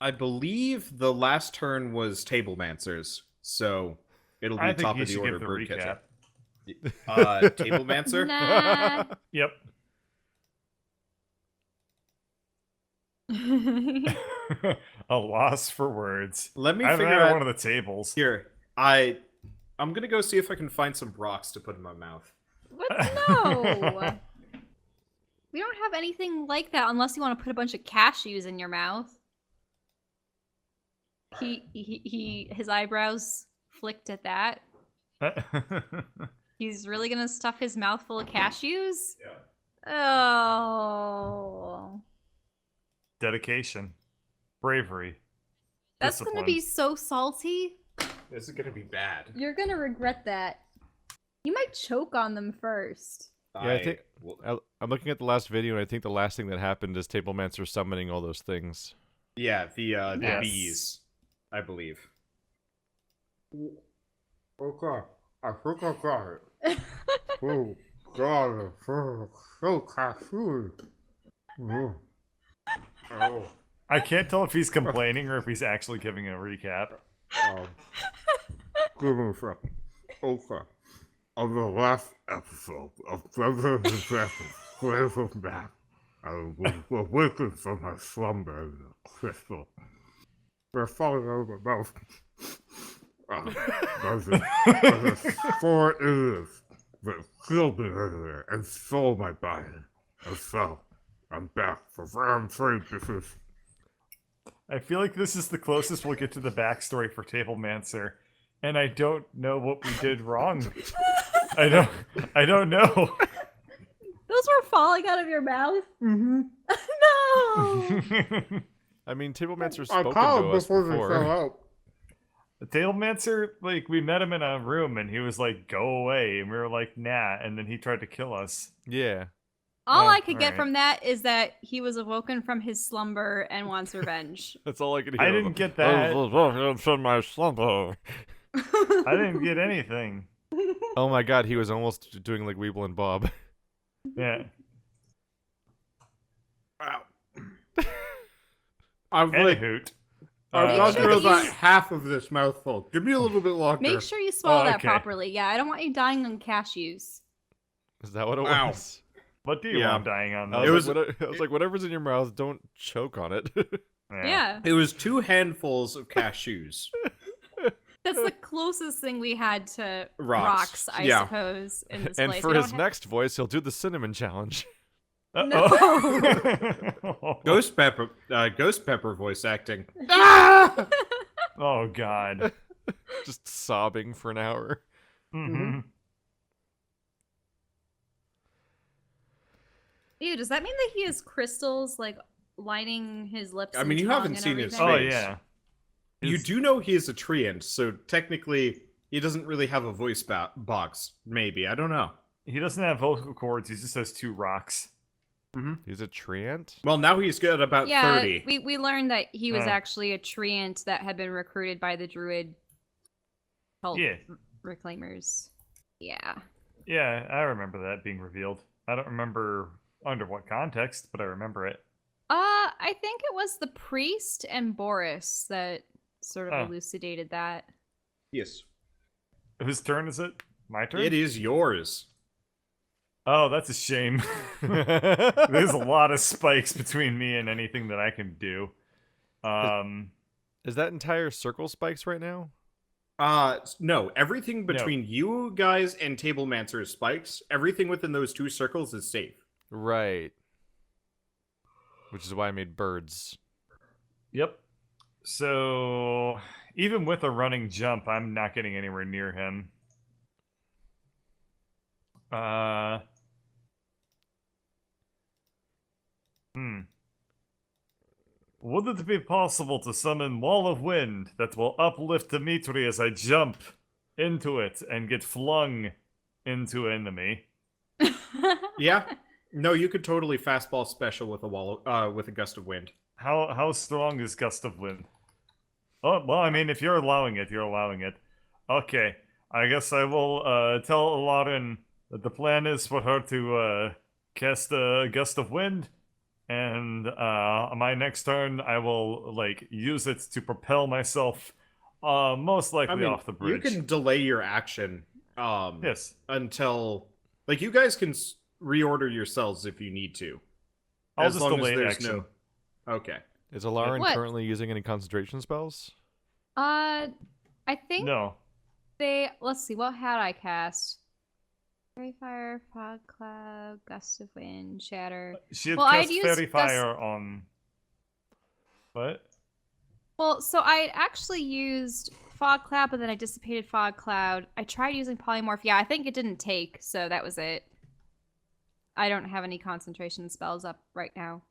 I believe the last turn was Tablemancers, so it'll be I think top he of the should order give the recap. Birdcatcher. Tablemancer? Nah. Yep. A loss for words. Let me Either figure that or out one of the tables. here. I'm gonna go see if I can find some rocks to put in my mouth. What? No. We don't have anything like that unless you want to put a bunch of cashews in your mouth. His eyebrows flicked at that. He's really gonna stuff his mouth full of cashews? Yeah. Oh. Dedication. Bravery. That's gonna Discipline. be so salty. This is gonna be bad. You're gonna regret that. You might choke on them first. Yeah, I think I'm looking at the last video, and I think the last thing that happened is Tablemancer summoning all those things. Yeah, the Yes. bees, I believe. Okay, I think I got it. Oh, God, it's so cashew. Mm. Oh, I can't tell if he's complaining or if he's actually giving a recap. give me a second. Okay. On the last episode of welcome back. I was waking from my slumber in the crystal. We're falling over my mouth. There's 4 idiots that killed me earlier and stole my body. And so, I'm back for round 3 because I feel like this is the closest we'll get to the backstory for Tablemancer, and I don't know what we did wrong. I don't know. Those were falling out of your mouth? mm-hmm. No! I mean, Tablemancer's I spoken called to us before they fell before. out. The Tablemancer, like, we met him in a room, and he was like, go away, and we were like, nah, and then he tried to kill us. Yeah. All Oh, I could get alright. from that is that he was awoken from his slumber and wants revenge. That's all I could hear. I didn't get that. From my slumber. I didn't get anything. Oh my god, he was almost doing like Weeble and Bob. Yeah. I've And a like, hoot. I've Make gone sure through you- about half of this mouthful. Give me a little bit longer. Make sure you swallow that okay. properly. Yeah, I don't want you dying on cashews. Is that what it Wow. was? What do you Yeah. want dying on? I Though? was, I was like, whatever's in your mouth, don't choke on it. Yeah. It was 2 handfuls of cashews. That's the closest thing we had to Rocks. I Yeah. suppose, in this And place. for We don't his have- next voice, he'll do the cinnamon challenge. Uh-oh. Ghost Pepper voice acting. Oh God. Just sobbing for an hour. Mm-hmm. Ew, does that mean that he has crystals, like, lining his lips I mean, and you tongue haven't and seen his everything? Oh face. yeah. You It's- do know he is a treant, so technically he doesn't really have a voice box. Maybe, I don't know. He doesn't have vocal cords. He just has 2 rocks. He's a treant? Well, now he's got about Yeah, 30. we learned that he was Yeah. actually a treant that had been recruited by the druid cult Yeah. reclaimers. Yeah. Yeah, I remember that being revealed. I don't remember under what context, but I remember it. I think it was the priest and Boris that sort of Oh. elucidated that. Yes. Whose turn is it? My turn? It is yours. Oh, that's a shame. There's a lot of spikes between me and anything that I can do. Is that entire circle spikes right now? No, everything between you guys and Tablemancer is spikes. Everything within those 2 circles is safe. Right. Which is why I made birds. Yep. So, even with a running jump, I'm not getting anywhere near him. Would it be possible to summon Wall of Wind that will uplift Dimitri as I jump into it and get flung into enemy? Yeah? No, you could totally fastball special with a gust of wind. How strong is Gust of Wind? Oh, well, I mean, if you're allowing it, you're allowing it. Okay, I guess I will tell Lauren that the plan is for her to cast a Gust of Wind, And on my next turn, I will like use it to propel myself, most likely off the bridge. You can delay your action. Yes. Until you guys can reorder yourselves if you need to. I'll as just long delay as there's action. no. Okay. Is Alarin What? currently using any concentration spells? I think No. let's see, what had I cast? Fairy Fire, Fog Cloud, Gust of Wind, Shatter. She had Well, I'd cast used Fairy Gust- Fire on. What? Well, so I actually used Fog Cloud, but then I dissipated Fog Cloud. I tried using Polymorph. Yeah, I think it didn't take, so that was it. I don't have any concentration spells up right now.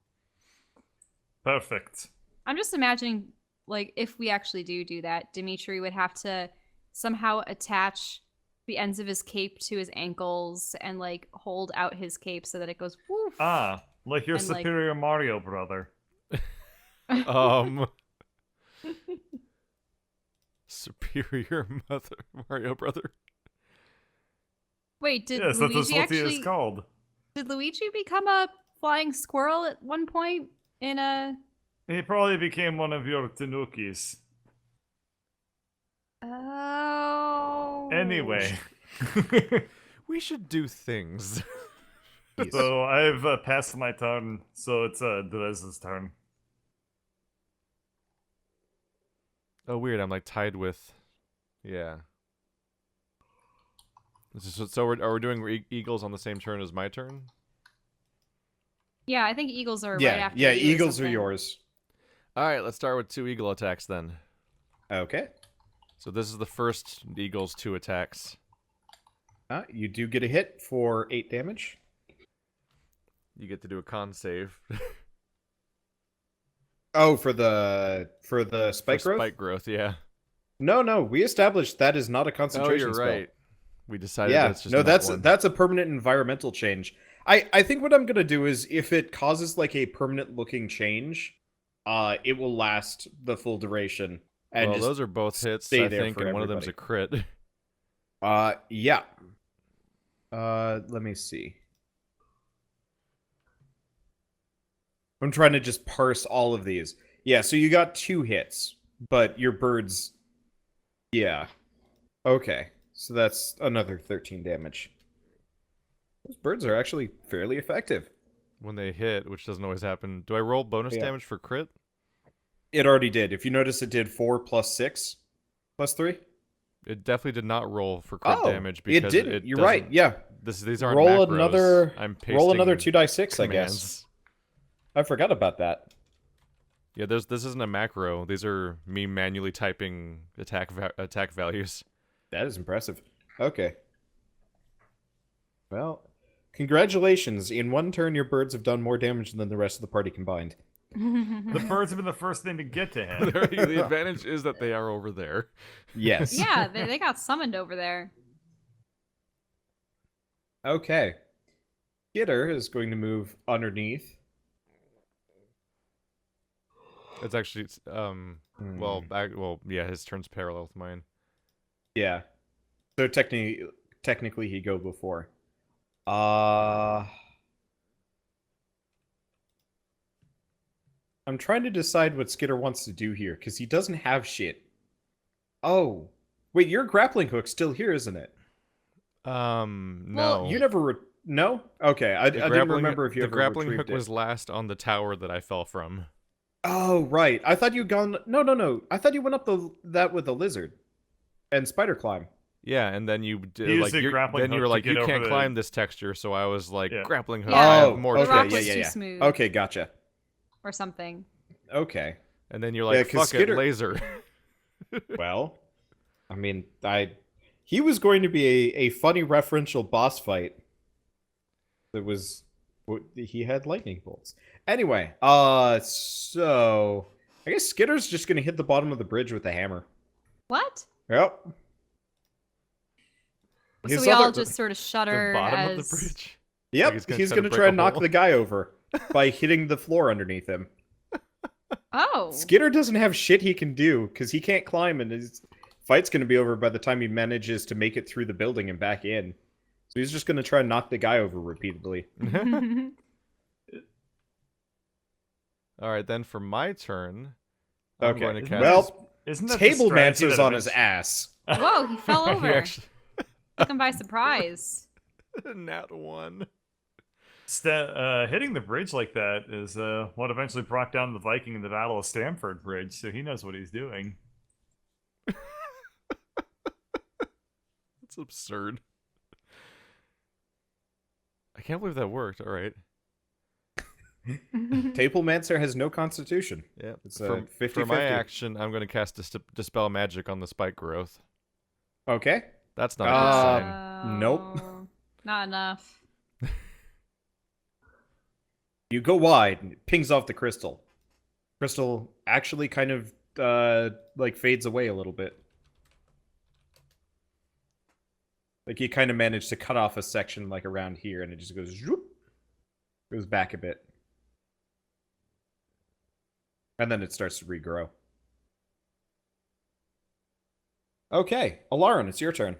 Perfect. I'm just imagining, like, if we actually do that, Dimitri would have to somehow attach the ends of his cape to his ankles and, like, hold out his cape so that it goes woof. Ah, like your And, like- Superior Mario brother. Superior Mother Mario Brother. Wait, did Yes, that is Luigi what he actually... is called. Did Luigi become a flying squirrel at one point in a... He probably became one of your Tanukis. Oh. Anyway. We should do things. So I've passed my turn, so it's Delez's turn. Oh, weird. I'm like tied with. Yeah. So are we doing eagles on the same turn as my turn? Yeah, I think eagles are right Yeah, after yeah. you or Eagles are something. yours. All right, let's start with 2 eagle attacks then. Okay. So this is the first eagle's 2 attacks. You do get a hit for 8 damage. You get to do a con save. Oh, for the spike For growth? Spike growth, yeah. No. We established that is not a Oh, concentration you're spell. right. We decided Yeah, that's just no, not that's one. that's a permanent environmental change. I think what I'm gonna do is if it causes like a permanent looking change, it will last the full duration. And Well, just, those are both hits, stay I there think, for and one of them's a crit. yeah. Let me see. I'm trying to just parse all of these. Yeah, so you got 2 hits, but your birds. Yeah. Okay, so that's another 13 damage. Those birds are actually fairly effective. When they hit, which doesn't always happen. Do I roll bonus Yeah. damage for crit? It already did. If you notice, it did 4 plus 6 plus 3. It definitely did not roll for crit damage it because didn't. You're right. doesn't- Yeah. These aren't Roll macros. another. I'm Roll another pasting 2d6, I guess. commands. I forgot about that. Yeah, this isn't a macro. These are me manually typing attack values. That is impressive. Okay. Well, congratulations. In one turn, your birds have done more damage than the rest of the party combined. The birds have been the first thing to get to him. The advantage is that they are over there. Yes. Yeah, they got summoned over there. Okay. Skitter is going to move underneath. It's actually yeah, his turn's parallel with mine. Yeah. So technically he'd go before. I'm trying to decide what Skitter wants to do here, because he doesn't have shit. Oh. Wait, your grappling hook's still here, isn't it? No. You never... No? Okay, I didn't remember if you the ever grappling retrieved hook it. was last on the tower that I fell from. Oh, right. I thought you'd gone... No. I thought you went up that with the lizard. And spider climb. Yeah, and then you He did used like the grappling then you were hook to like get you over can't the- climb this texture, so I was like Yeah. grappling hook. Yeah. I Oh, have more The okay, rock tricks. was yeah. too smooth. Okay, gotcha. Or something. Okay. And then you're Yeah, like 'cause fuck Skitter- it, laser. Well, I mean, he was going to be a funny referential boss fight. That was... He had lightning bolts. Anyway, so... I guess Skitter's just going to hit the bottom of the bridge with a hammer. What? Yep. So His we all other- just sort of shudder the bottom as... of the bridge. Yep, Like he's try going to break try a and knock hole. the guy over by hitting the floor underneath him. Oh. Skitter doesn't have shit he can do because he can't climb, and his fight's going to be over by the time he manages to make it through the building and back in. So he's just going to try and knock the guy over repeatedly. All right, then for my turn, I'm going to Okay. cast. Well, Isn't that the strategy Tablemancer's that on his eventually- ass. Whoa, he fell He over. actually Took him by surprise. nat 1. Hitting the bridge like that is what eventually brought down the Viking in the Battle of Stamford Bridge, so he knows what he's doing. That's absurd. I can't believe that worked. All right. Tablemancer has no constitution. Yeah. It's For, a 50-50. for my action, I'm going to cast Dispel Magic on the spike growth. Okay. That's not a good sign. Nope. Oh, Not enough. You go wide, and it pings off the crystal. Crystal actually kind of like fades away a little bit. Like you kind of managed to cut off a section like around here, and it just goes zoop, goes back a bit, and then it starts to regrow. Okay, Alarin, it's your turn.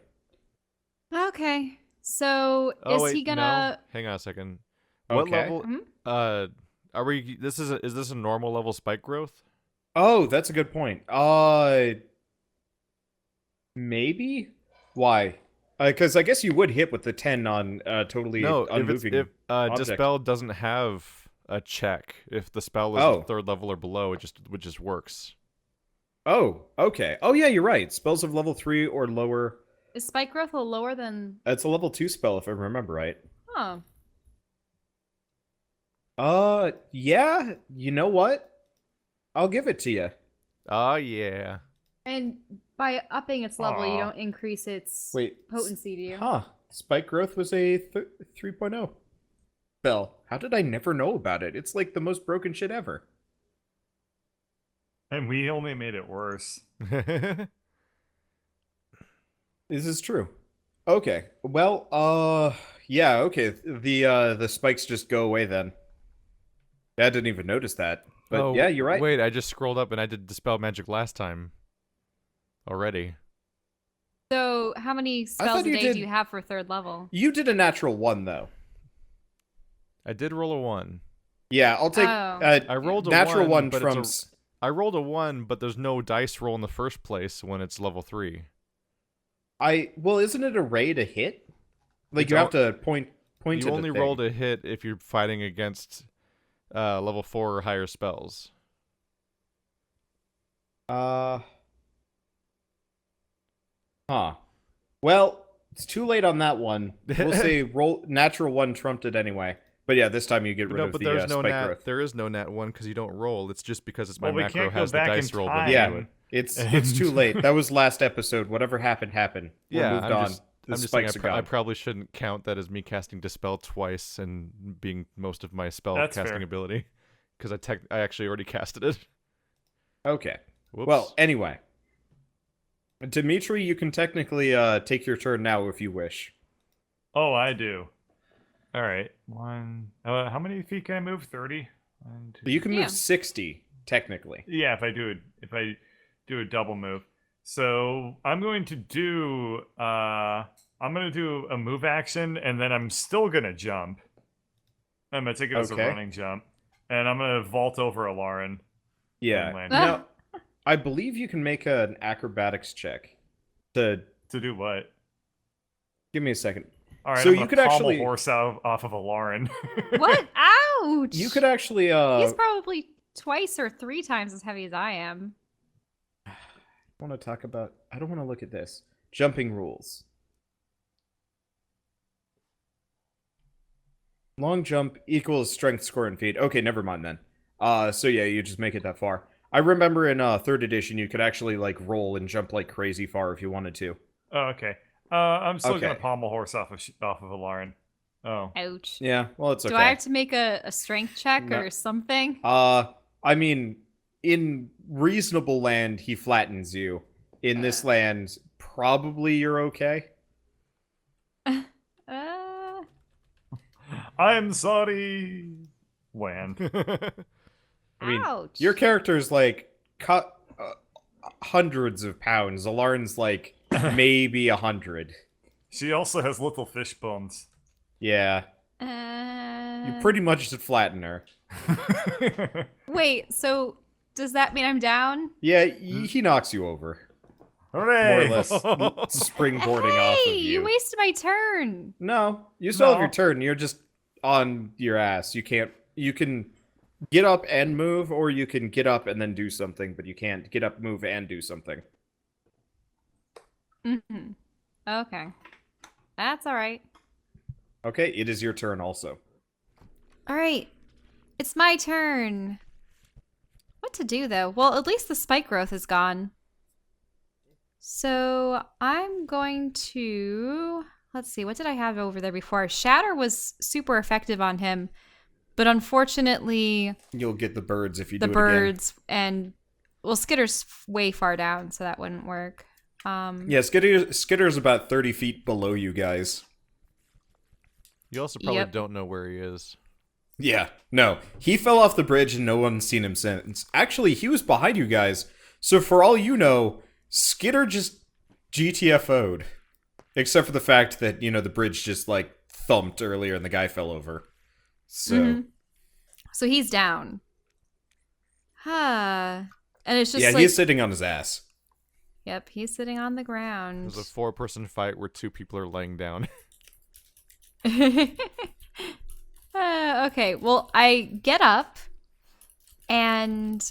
Okay. So Oh, is wait, he gonna? No. Hang on a second. What Okay. level? Hmm? Are we? Is this a normal level spike growth? Oh, that's a good point. Maybe? Why? Because I guess you would hit with the 10 on totally No, unmoving. if object. Dispel doesn't have a check, if the spell is Oh. 3rd level or below, it just works. Oh, okay. Oh, yeah, you're right. Spells of level 3 or lower. Is spike growth a little lower than? It's a level 2 spell, if I remember right. Oh, Yeah. You know what? I'll give it to you. Oh yeah. and by upping its level, you Aw. don't increase its Wait. potency, do you? Huh. Spike growth was a 3.0 spell. How did I never know about it? It's like the most broken shit ever. And we only made it worse. This is true. Okay. Well, yeah, okay. The spikes just go away then. I didn't even notice that. But Oh, yeah, you're right. Wait, I just scrolled up and I did Dispel Magic last time. Already. So how many spells a you day did- do you have for 3rd level? You did a natural 1 though. I did roll a 1. Yeah, I'll take Oh. I rolled a natural 1 but from I rolled a 1, but there's no dice roll in the first place when it's level 3. well, isn't it a ray to hit? Like It's you al- have to point You at only the thing. roll to hit if you're fighting against level 4 or higher spells. Huh. Well, it's too late on that one. We'll say roll natural 1 trumped it anyway. But yeah, this time you get rid No, of but the there's no spike nat. growth. There is no nat 1 because you don't roll. It's just because it's my Well, we macro can't go has the back in dice roll. time. built Yeah, into it. it's too late. That was last episode. Whatever happened happened. We're Yeah, moved I'm on. just, The I'm just saying spikes are I gone. probably shouldn't count that as me casting Dispel twice and being most of my spell That's casting fair. ability. Because I actually already casted it. Okay. Whoops. Well, anyway. Dimitri, you can technically take your turn now if you wish. Oh, I do. All right. How many feet can I move? 30. But you can move Yeah. 60 technically. Yeah, if I do a double move. So I'm going to do a move action, and then I'm still gonna jump. I'm gonna take it as a Okay. running jump, and I'm gonna vault over Alarin. Yeah. And land. Now, I believe you can make an acrobatics check. To To do what? give me a second. All right. So I'm you gonna could pommel actually- horse off of Alarin. What? Ouch! You could actually He's probably twice or 3 times as heavy as I am. I want to talk about I don't want to look at this. Jumping rules. Long jump equals strength score in feet. Okay, never mind then. So yeah, you just make it that far. I remember in 3rd edition you could actually like roll and jump like crazy far if you wanted to. Oh, okay. I'm still gonna Okay. pommel horse off of Alarin. Oh. Ouch. Yeah, well it's okay. Do I have to make a strength check No. or something? I mean, in reasonable land he flattens you. In this land, probably you're okay. Uh, I'm sorry. Land. I mean, ouch. your character's like cut hundreds of pounds. Alarin's like maybe 100. She also has little fish bones. Yeah, Uh, you pretty much just flatten her. Wait, so does that mean I'm down? Yeah, he knocks you over. Hooray! More or less springboarding off of Hey, you. wasted my turn. No, you still have your No. turn. You're just on your ass. You can't. You can get up and move, or you can get up and then do something, but you can't get up, move, and do something. Mm-hmm. Okay. That's all right. Okay, it is your turn also. All right. It's my turn. What to do, though? Well, at least the spike growth is gone. So I'm going to... Let's see. What did I have over there before? Shatter was super effective on him. But unfortunately, You'll get the birds if you the do it again. birds and... Well, Skitter's way far down, so that wouldn't work. Yeah, Skitter's about 30 feet below you guys. You also probably Yep. don't know where he is. Yeah, no. He fell off the bridge and no one's seen him since. Actually, he was behind you guys. So for all you know, Skitter just GTFO'd. Except for the fact that, you know, the bridge just, like, thumped earlier and the guy fell over. So... Mhm. So he's down. Huh. And it's just yeah, like... he's sitting on his ass. Yep, he's sitting on the ground. There's a 4-person fight where 2 people are laying down. Okay, well, I get up, and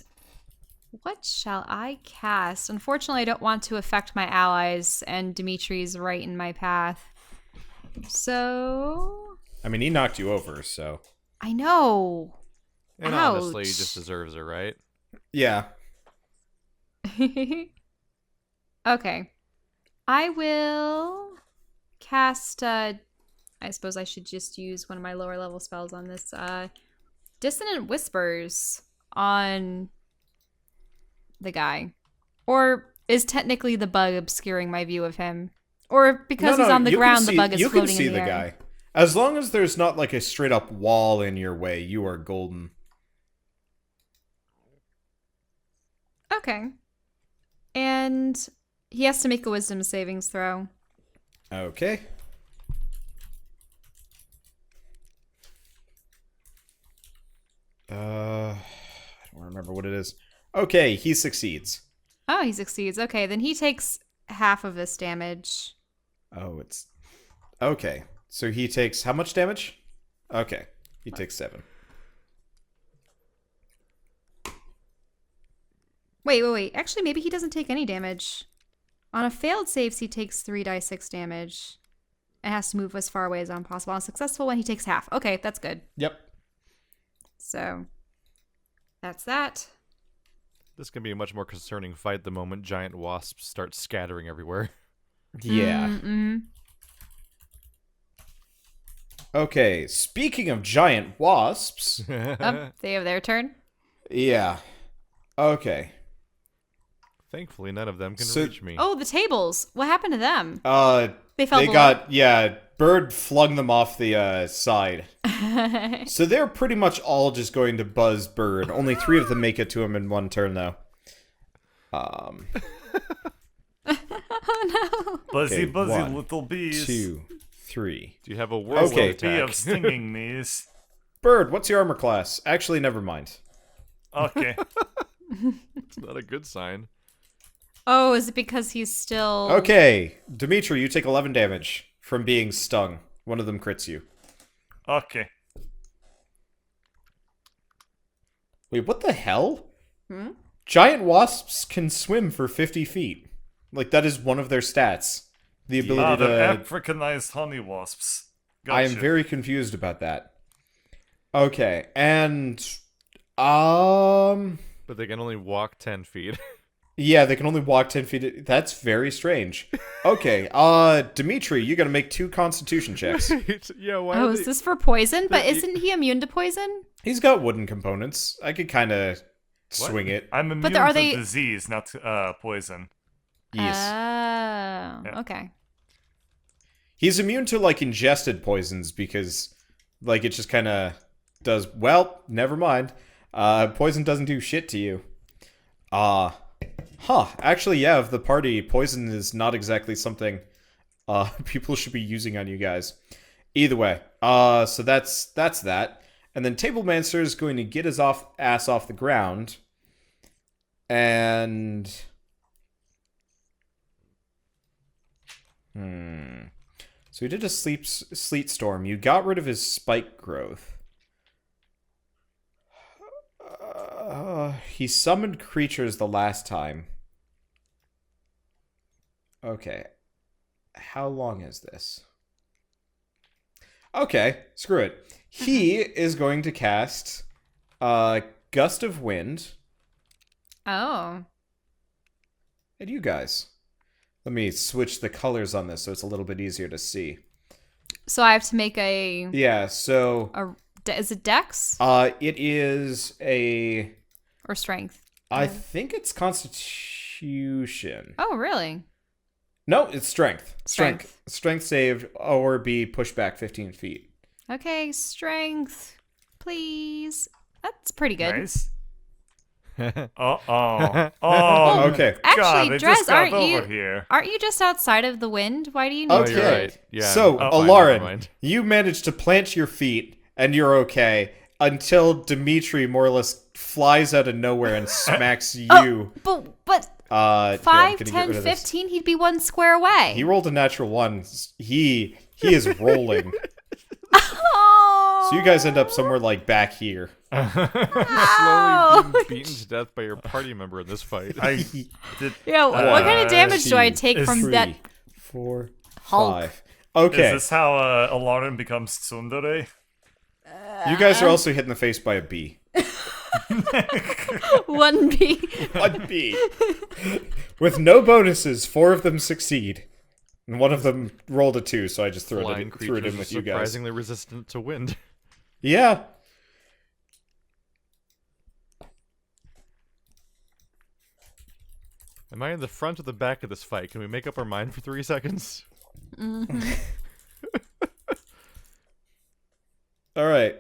what shall I cast? Unfortunately, I don't want to affect my allies, and Dimitri's right in my path. So... I mean, he knocked you over, so... I know. And honestly, he Ouch. just deserves it, right? Yeah. Okay. I will cast, I suppose I should just use one of my lower level spells on this, Dissonant Whispers on the guy. Or is technically the bug obscuring my view of him? Or because he's on the you can ground, see- the bug is you floating can see in the air? guy. As long as there's not, like, a straight-up wall in your way, you are golden. Okay. And he has to make a wisdom savings throw. Okay. I don't remember what it is. Okay, he succeeds. Oh, he succeeds. Okay, then he takes half of this damage. Oh, it's... Okay. So he takes how much damage? Okay. He takes 7. Wait. Actually, maybe he doesn't take any damage. On a failed saves, he takes 3d6 damage. It has to move as far away as possible. On a successful one, he takes half. Okay, that's good. Yep. So, that's that. This can be a much more concerning fight the moment giant wasps start scattering everywhere. Yeah. Mm-mm. Okay, speaking of giant wasps... Oh, they have their turn. Yeah. Okay. Thankfully, none of them can So- reach me. Oh, the tables. What happened to them? They fell below. got... Yeah, Bird flung them off the side. So they're pretty much all just going to buzz Bird. Only 3 of them make it to him in one turn, though. Oh, no. Buzzy, Okay, buzzy, 1, little bees. 2, 3. Do you have a whirlwind Okay. Bee of attack? stinging me's. Bird, what's your armor class? Actually, never mind. Okay. It's not a good sign. Oh, is it because he's still... Okay, Dimitri, you take 11 damage from being stung. One of them crits you. Okay. Wait, what the hell? Hmm? Giant wasps can swim for 50 feet. Like, that is one of their stats. The ability They're to... Africanized honey wasps. I am Gotcha. very confused about that. Okay, and... But they can only walk 10 feet. Yeah, they can only walk 10 feet. That's very strange. Okay, Dimitri, you gotta make 2 constitution checks. Yeah, why Oh, are is they... this for poison? But y- isn't he immune to poison? He's got wooden components. I could kind of swing it. I'm immune are to they- disease, not to poison. Yes. Oh, okay. He's immune to, like, ingested poisons because, like, it just kind of does... Well, never mind. Poison doesn't do shit to you. Actually, yeah, of the party, poison is not exactly something people should be using on you guys. Either way, so that's that. And then Tablemancer is going to get his ass off the ground. And... So he did a sleet storm. You got rid of his spike growth. He summoned creatures the last time. Okay. How long is this? Okay, screw it. He is going to cast Gust of Wind. Oh. And you guys. Let me switch the colors on this so it's a little bit easier to see. So I have to make a... Yeah, so... Is it Dex? It is a... Or Strength? I think it's Constitution. Oh, really? No, it's Strength. Strength. Strength saved or be pushed back 15 feet. Okay, Strength. Please. That's pretty good. Nice. Oh, Okay. Actually, God, they Drez, just got aren't over you here. just outside of the wind? Why do you need Okay. Oh, you're right. Yeah. So, Oh, fine, Lauren, never mind. you managed to plant your feet, and you're okay, until Dimitri more or less flies out of nowhere and smacks you. But Here, I'm 5, gonna get 10, rid of this. 15, he'd be 1 square away. He rolled a natural 1. He is rolling. Oh. So you guys end up somewhere like back here. Slowly being beaten to death by your party member in this fight. I did. Yeah, what kind of damage do I 2, take from 3, that 4, Hulk? 5. Okay. Is this how Alarin becomes tsundere? You guys are also hit in the face by a bee. 1B? One bee. With no bonuses, 4 of them succeed. And one of them rolled a 2, so I just threw it Flying in creatures with are you guys. surprisingly resistant to wind. Yeah. Am I in the front or the back of this fight? Can we make up our mind for 3 seconds? All right.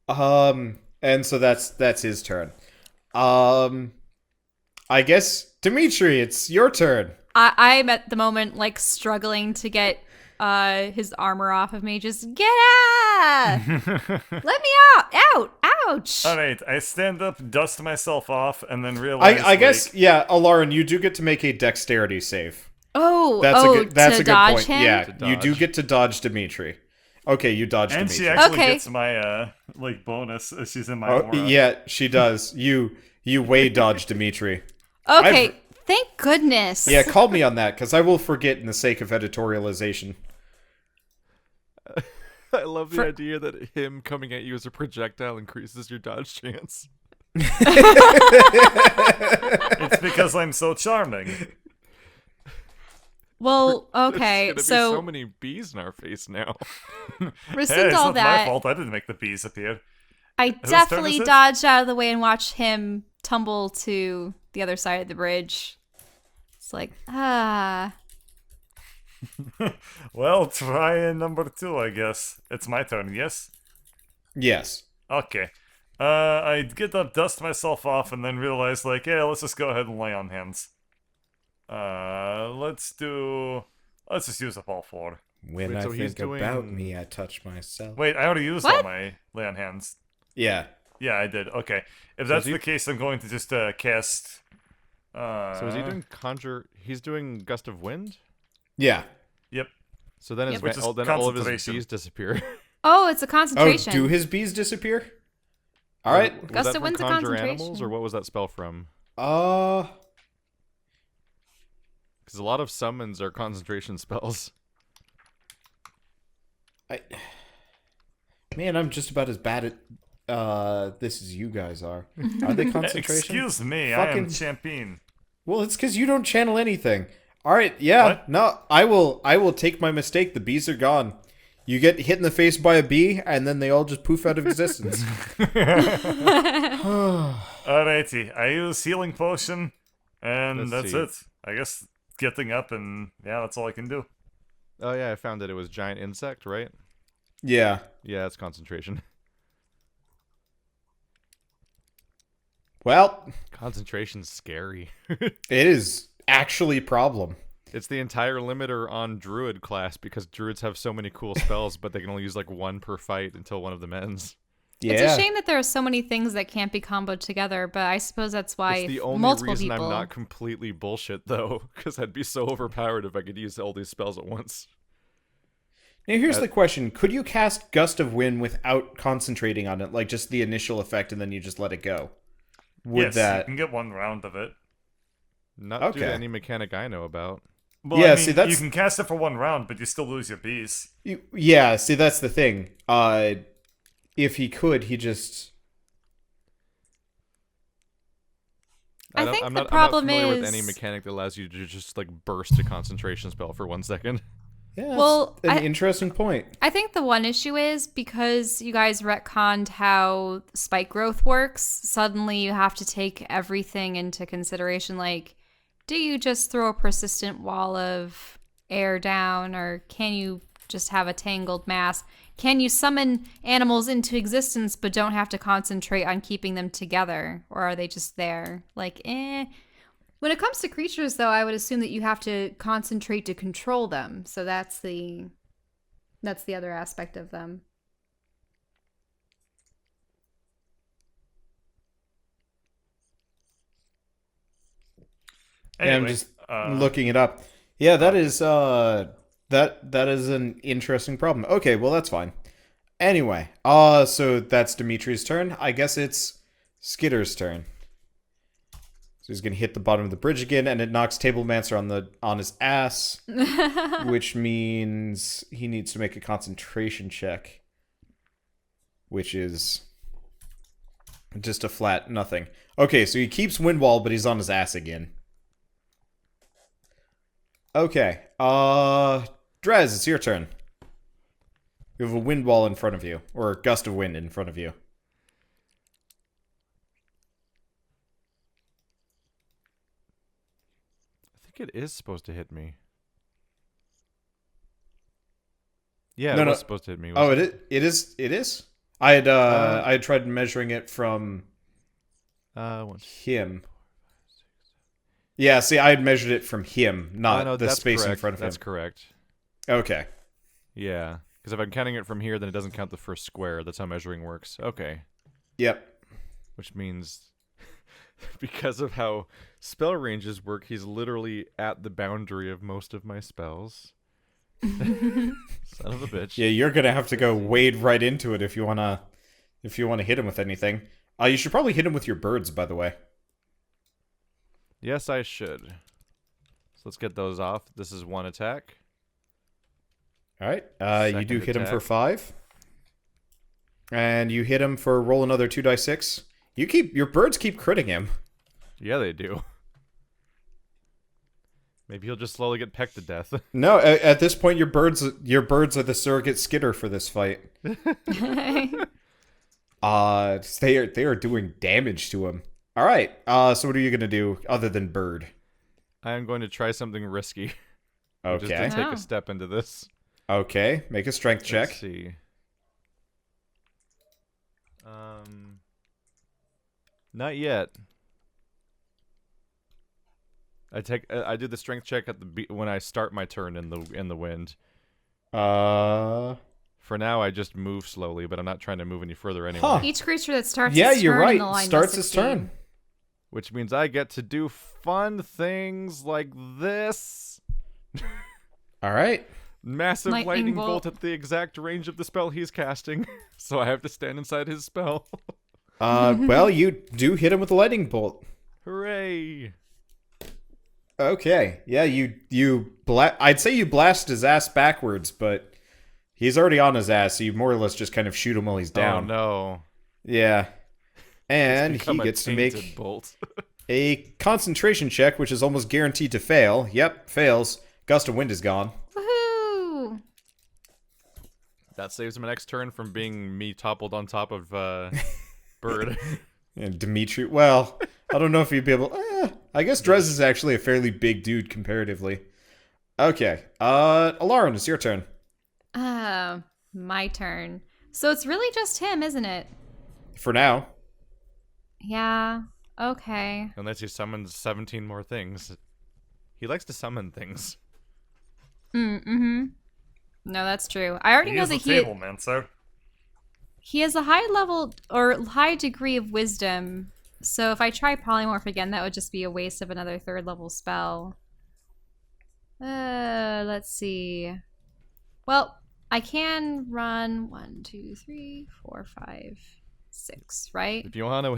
And so that's his turn. I guess Dimitri, it's your turn. I'm at the moment like struggling to get his armor off of me. Just get out! Let me out! Ouch! All right, I stand up, dust myself off, and then realize. I guess yeah, Alarin, you do get to make a dexterity save. Oh, That's to a good dodge point. him? Yeah, To you do dodge. get to dodge Dimitri. Okay, you dodged And Dimitri. she actually Okay. gets my like bonus. She's in my Oh, aura. yeah, she does. You way dodge Dimitri. Okay, thank goodness. Yeah, call me on that, because I will forget in the sake of editorialization. I love the For- idea that him coming at you as a projectile increases your dodge chance. It's because I'm so charming. Well, There's okay, gonna be so so many bees in our face now. Hey, rescind it's all not my that. fault. I didn't make the bees appear. I turn definitely is it? dodged out of the way and watched him tumble to the other side of the bridge. It's like, Well, try number 2, I guess. It's my turn, yes? Yes. Okay. I get up, dust myself off, and then realize, like, yeah, let's just go ahead and lay on hands. Let's just use up all 4. When Wait, I so he's think about doing- me, I touch myself. Wait, I already used all What? my lay on hands. Yeah. Yeah, I did. Okay. If that's is he- the case, I'm going to just cast... So is he doing conjure? He's doing gust of wind. Yeah. Yep. So then, Yep. Which is all of his concentration. bees disappear. oh, it's a Oh, concentration. do his bees disappear? All right. Was Gust that of from wind's a conjure animals, concentration. or what was that spell from? Uh, Because a lot of summons are concentration spells. man, I'm just about as bad at this as you guys are. Are they concentration? Excuse me, I am Fucking- champion. Well, it's because you don't channel anything. All right, yeah, What? no, I will take my mistake. The bees are gone. You get hit in the face by a bee, and then they all just poof out of existence. Alrighty, I use healing potion, and Let's that's see. it. I guess getting up, and yeah, that's all I can do. Oh yeah, I found that it was giant insect, right? Yeah. Yeah, it's concentration. Well, Concentration's scary. it is actually a problem. It's the entire limiter on druid class because druids have so many cool spells, but they can only use like 1 per fight until one of them ends. Yeah. It's a shame that there are so many things that can't be comboed together, but I suppose that's why It's the only multiple reason people. I'm not completely bullshit, though, because I'd be so overpowered if I could use all these spells at once. Now here's the question. Could you cast Gust of Wind without concentrating on it? Like just the initial effect and then you just let it go? Would yes, that... you can get 1 round of it. Not due Okay. to any mechanic I know about. Well, Yeah, I mean, see, that's- you can cast it for 1 round, but you still lose your bees. Yeah, see, that's the thing. If he could, he just... I don't- think I'm the not, problem I'm not familiar with any is- mechanic that allows you to just, like, burst a concentration spell for 1 second. Yeah, Well, that's an interesting point. I think the one issue is because you guys retconned how spike growth works, suddenly you have to take everything into consideration. Like, do you just throw a persistent wall of air down, or can you just have a tangled mass? Can you summon animals into existence but don't have to concentrate on keeping them together? Or are they just there? Like, When it comes to creatures, though, I would assume that you have to concentrate to control them. So that's the other aspect of them. Anyway, Yeah, I'm just looking it up. Yeah, that is that is an interesting problem. Okay, well that's fine. Anyway, so that's Dimitri's turn. I guess it's Skitter's turn. So he's gonna hit the bottom of the bridge again, and it knocks Tablemancer on his ass, which means he needs to make a concentration check, which is just a flat nothing. Okay, so he keeps Windwall, but he's on his ass again. Okay, Drez, it's your turn. You have a wind wall in front of you, or a gust of wind in front of you. I think it is supposed to hit me. Yeah, No, it no. was supposed to hit me. Oh, wasn't it is. I had tried measuring it from Once. him. Yeah, see, I had measured it from him, not no, the that's space correct. in front of That's him. correct. Okay. Yeah, because if I'm counting it from here, then it doesn't count the first square. That's how measuring works. Okay. Yep. Which means, because of how spell ranges work, he's literally at the boundary of most of my spells. Son of a bitch. Yeah, you're gonna have to go wade right into it if you wanna hit him with anything. You should probably hit him with your birds, by the way. Yes, I should. So let's get those off. This is 1 attack. All right. You do Second hit him for attack. 5, and you hit him for roll another 2d6. Your birds keep critting him. Yeah, they do. Maybe he'll just slowly get pecked to death. No, at this point, your birds are the surrogate Skitter for this fight. They are doing damage to him. All right. So what are you gonna do other than bird? I am going to try something risky. Which is Okay. to take Oh. a step into this. Okay. Make a strength check. Let's see. Not yet. I do the strength check at when I start my turn in the wind. For now, I just move slowly, but I'm not trying to move any further anyway. Huh. Each creature that starts Yeah, its you're turn in right. the line Starts must its turn. succeed. Which means I get to do fun things like this. All right. Massive Lightning lightning bolt. bolt at the exact range of the spell he's casting. So I have to stand inside his spell. Well, you do hit him with a lightning bolt. Hooray! Okay. Yeah, I'd say you blast his ass backwards, but he's already on his ass, so you more or less just kind of shoot him while he's down. Oh no. Yeah. And he Become a gets to tainted make bolt. a concentration check, which is almost guaranteed to fail. Yep, fails. Gust of wind is gone. Woohoo! That saves my next turn from being me toppled on top of Bird. And Dimitri, well, I don't know if he'd be able... I guess Drez is actually a fairly big dude comparatively. Okay. Alarin, it's your turn. My turn. So it's really just him, isn't it? For now. Yeah. Okay. Unless he summons 17 more things. He likes to summon things. Mm-hmm. No, that's true. I already He know is that the he... Tablemancer. He has a high level or high degree of wisdom. So if I try polymorph again, that would just be a waste of another 3rd level spell. Let's see. Well, I can run 1, 2, 3, 4, 5, 6, right? If you want to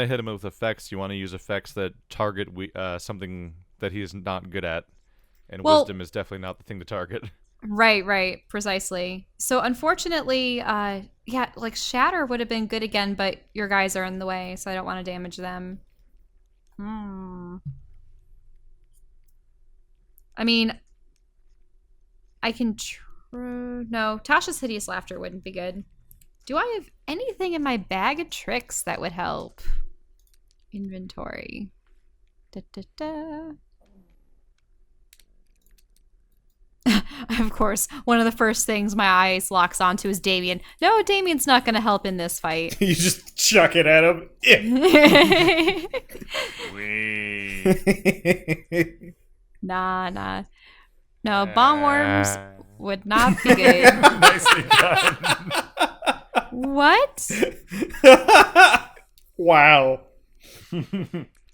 hit him with effects, you want to use effects that target something that he is not good at, and Well- wisdom is definitely not the thing to target. Right, precisely. So unfortunately, yeah, like Shatter would have been good again, but your guys are in the way, so I don't want to damage them. I mean, I can no, Tasha's Hideous Laughter wouldn't be good. Do I have anything in my bag of tricks that would help? Inventory. Of course, one of the first things my eyes locks onto is Damien. No, Damien's not going to help in this fight. You just chuck it at him. Wee. Nah. No, bomb worms would not be good. Nicely done. What? Wow.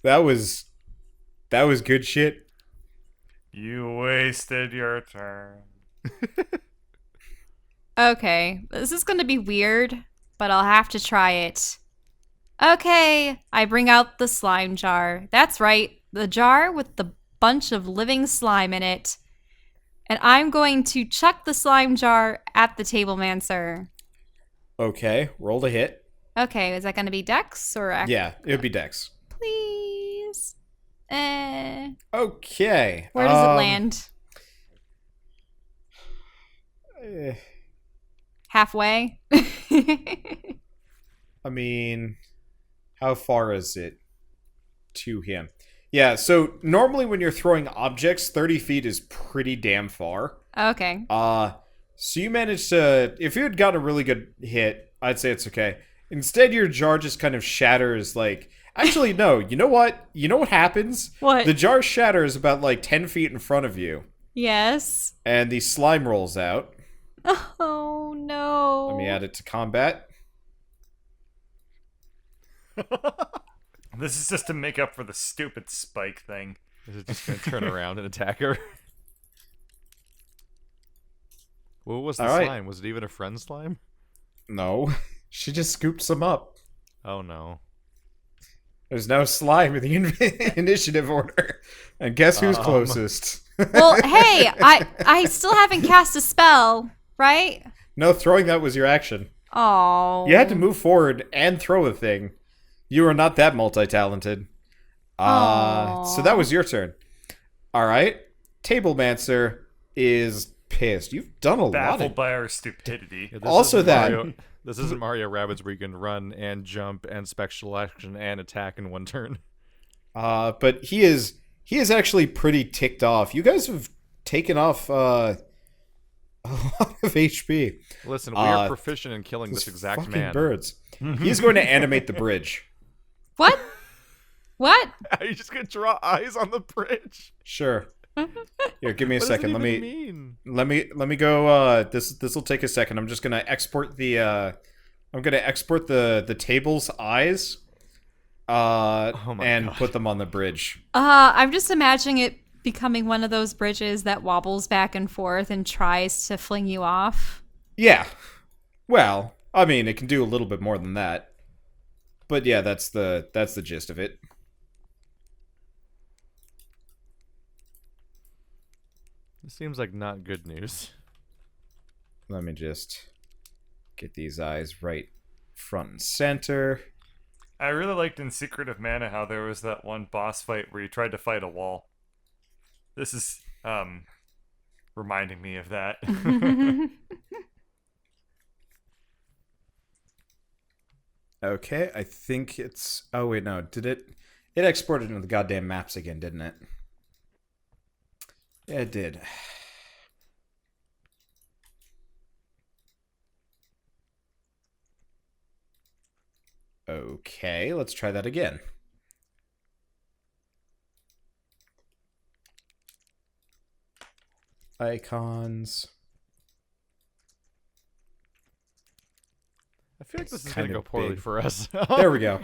That was good shit. You wasted your turn. Okay, this is going to be weird, but I'll have to try it. Okay, I bring out the slime jar. That's right, the jar with the bunch of living slime in it. And I'm going to chuck the slime jar at the Tablemancer. Okay, roll to hit. Okay, is that going to be Dex or Yeah, it would be Dex. Please. Okay. Where does it land? eh, Halfway? I mean, how far is it to him? Yeah, so normally when you're throwing objects, 30 feet is pretty damn far. Okay. So you managed to... If you had gotten a really good hit, I'd say it's okay. Instead, your jar just kind of shatters, like... Actually, no. You know what? You know what happens? What? The jar shatters about, like, 10 feet in front of you. Yes. And the slime rolls out. Oh, no. Let me add it to combat. This is just to make up for the stupid spike thing. Is it just going to turn around and attack her? What was the All right. slime? Was it even a friend slime? No. She just scooped some up. Oh no. There's no slime in the initiative order. And guess who's closest? Well, hey, I still haven't cast a spell, right? No, throwing that was your action. Oh. You had to move forward and throw a thing. You are not that multi-talented. So that was your turn. All right. Tablemancer is pissed. You've done a lot Baffled of... by our stupidity. Yeah, this Also isn't that- Mario, this isn't Mario Rabbids where you can run and jump and special action and attack in one turn. But he is actually pretty ticked off. You guys have taken off a lot of HP. Listen, we are proficient in killing this exact fucking man. birds. He's going to animate the bridge. What? What? Are you just gonna draw eyes on the bridge? Sure. Here, give me a What second. does it Let even me mean? let me go. This will take a second. I'm just gonna export the the table's eyes. Oh my and God. put them on the bridge. I'm just imagining it becoming one of those bridges that wobbles back and forth and tries to fling you off. Yeah. Well, I mean, it can do a little bit more than that. But yeah, that's the gist of it. This seems like not good news. Let me just get these eyes right front and center. I really liked in Secret of Mana how there was that one boss fight where you tried to fight a wall. This is reminding me of that. Okay, I think it's... Oh, wait, no. Did it... It exported into the goddamn maps again, didn't it? Yeah, it did. Okay, let's try that again. Icons. I feel like this is kind gonna go of poorly big. for us. There we go.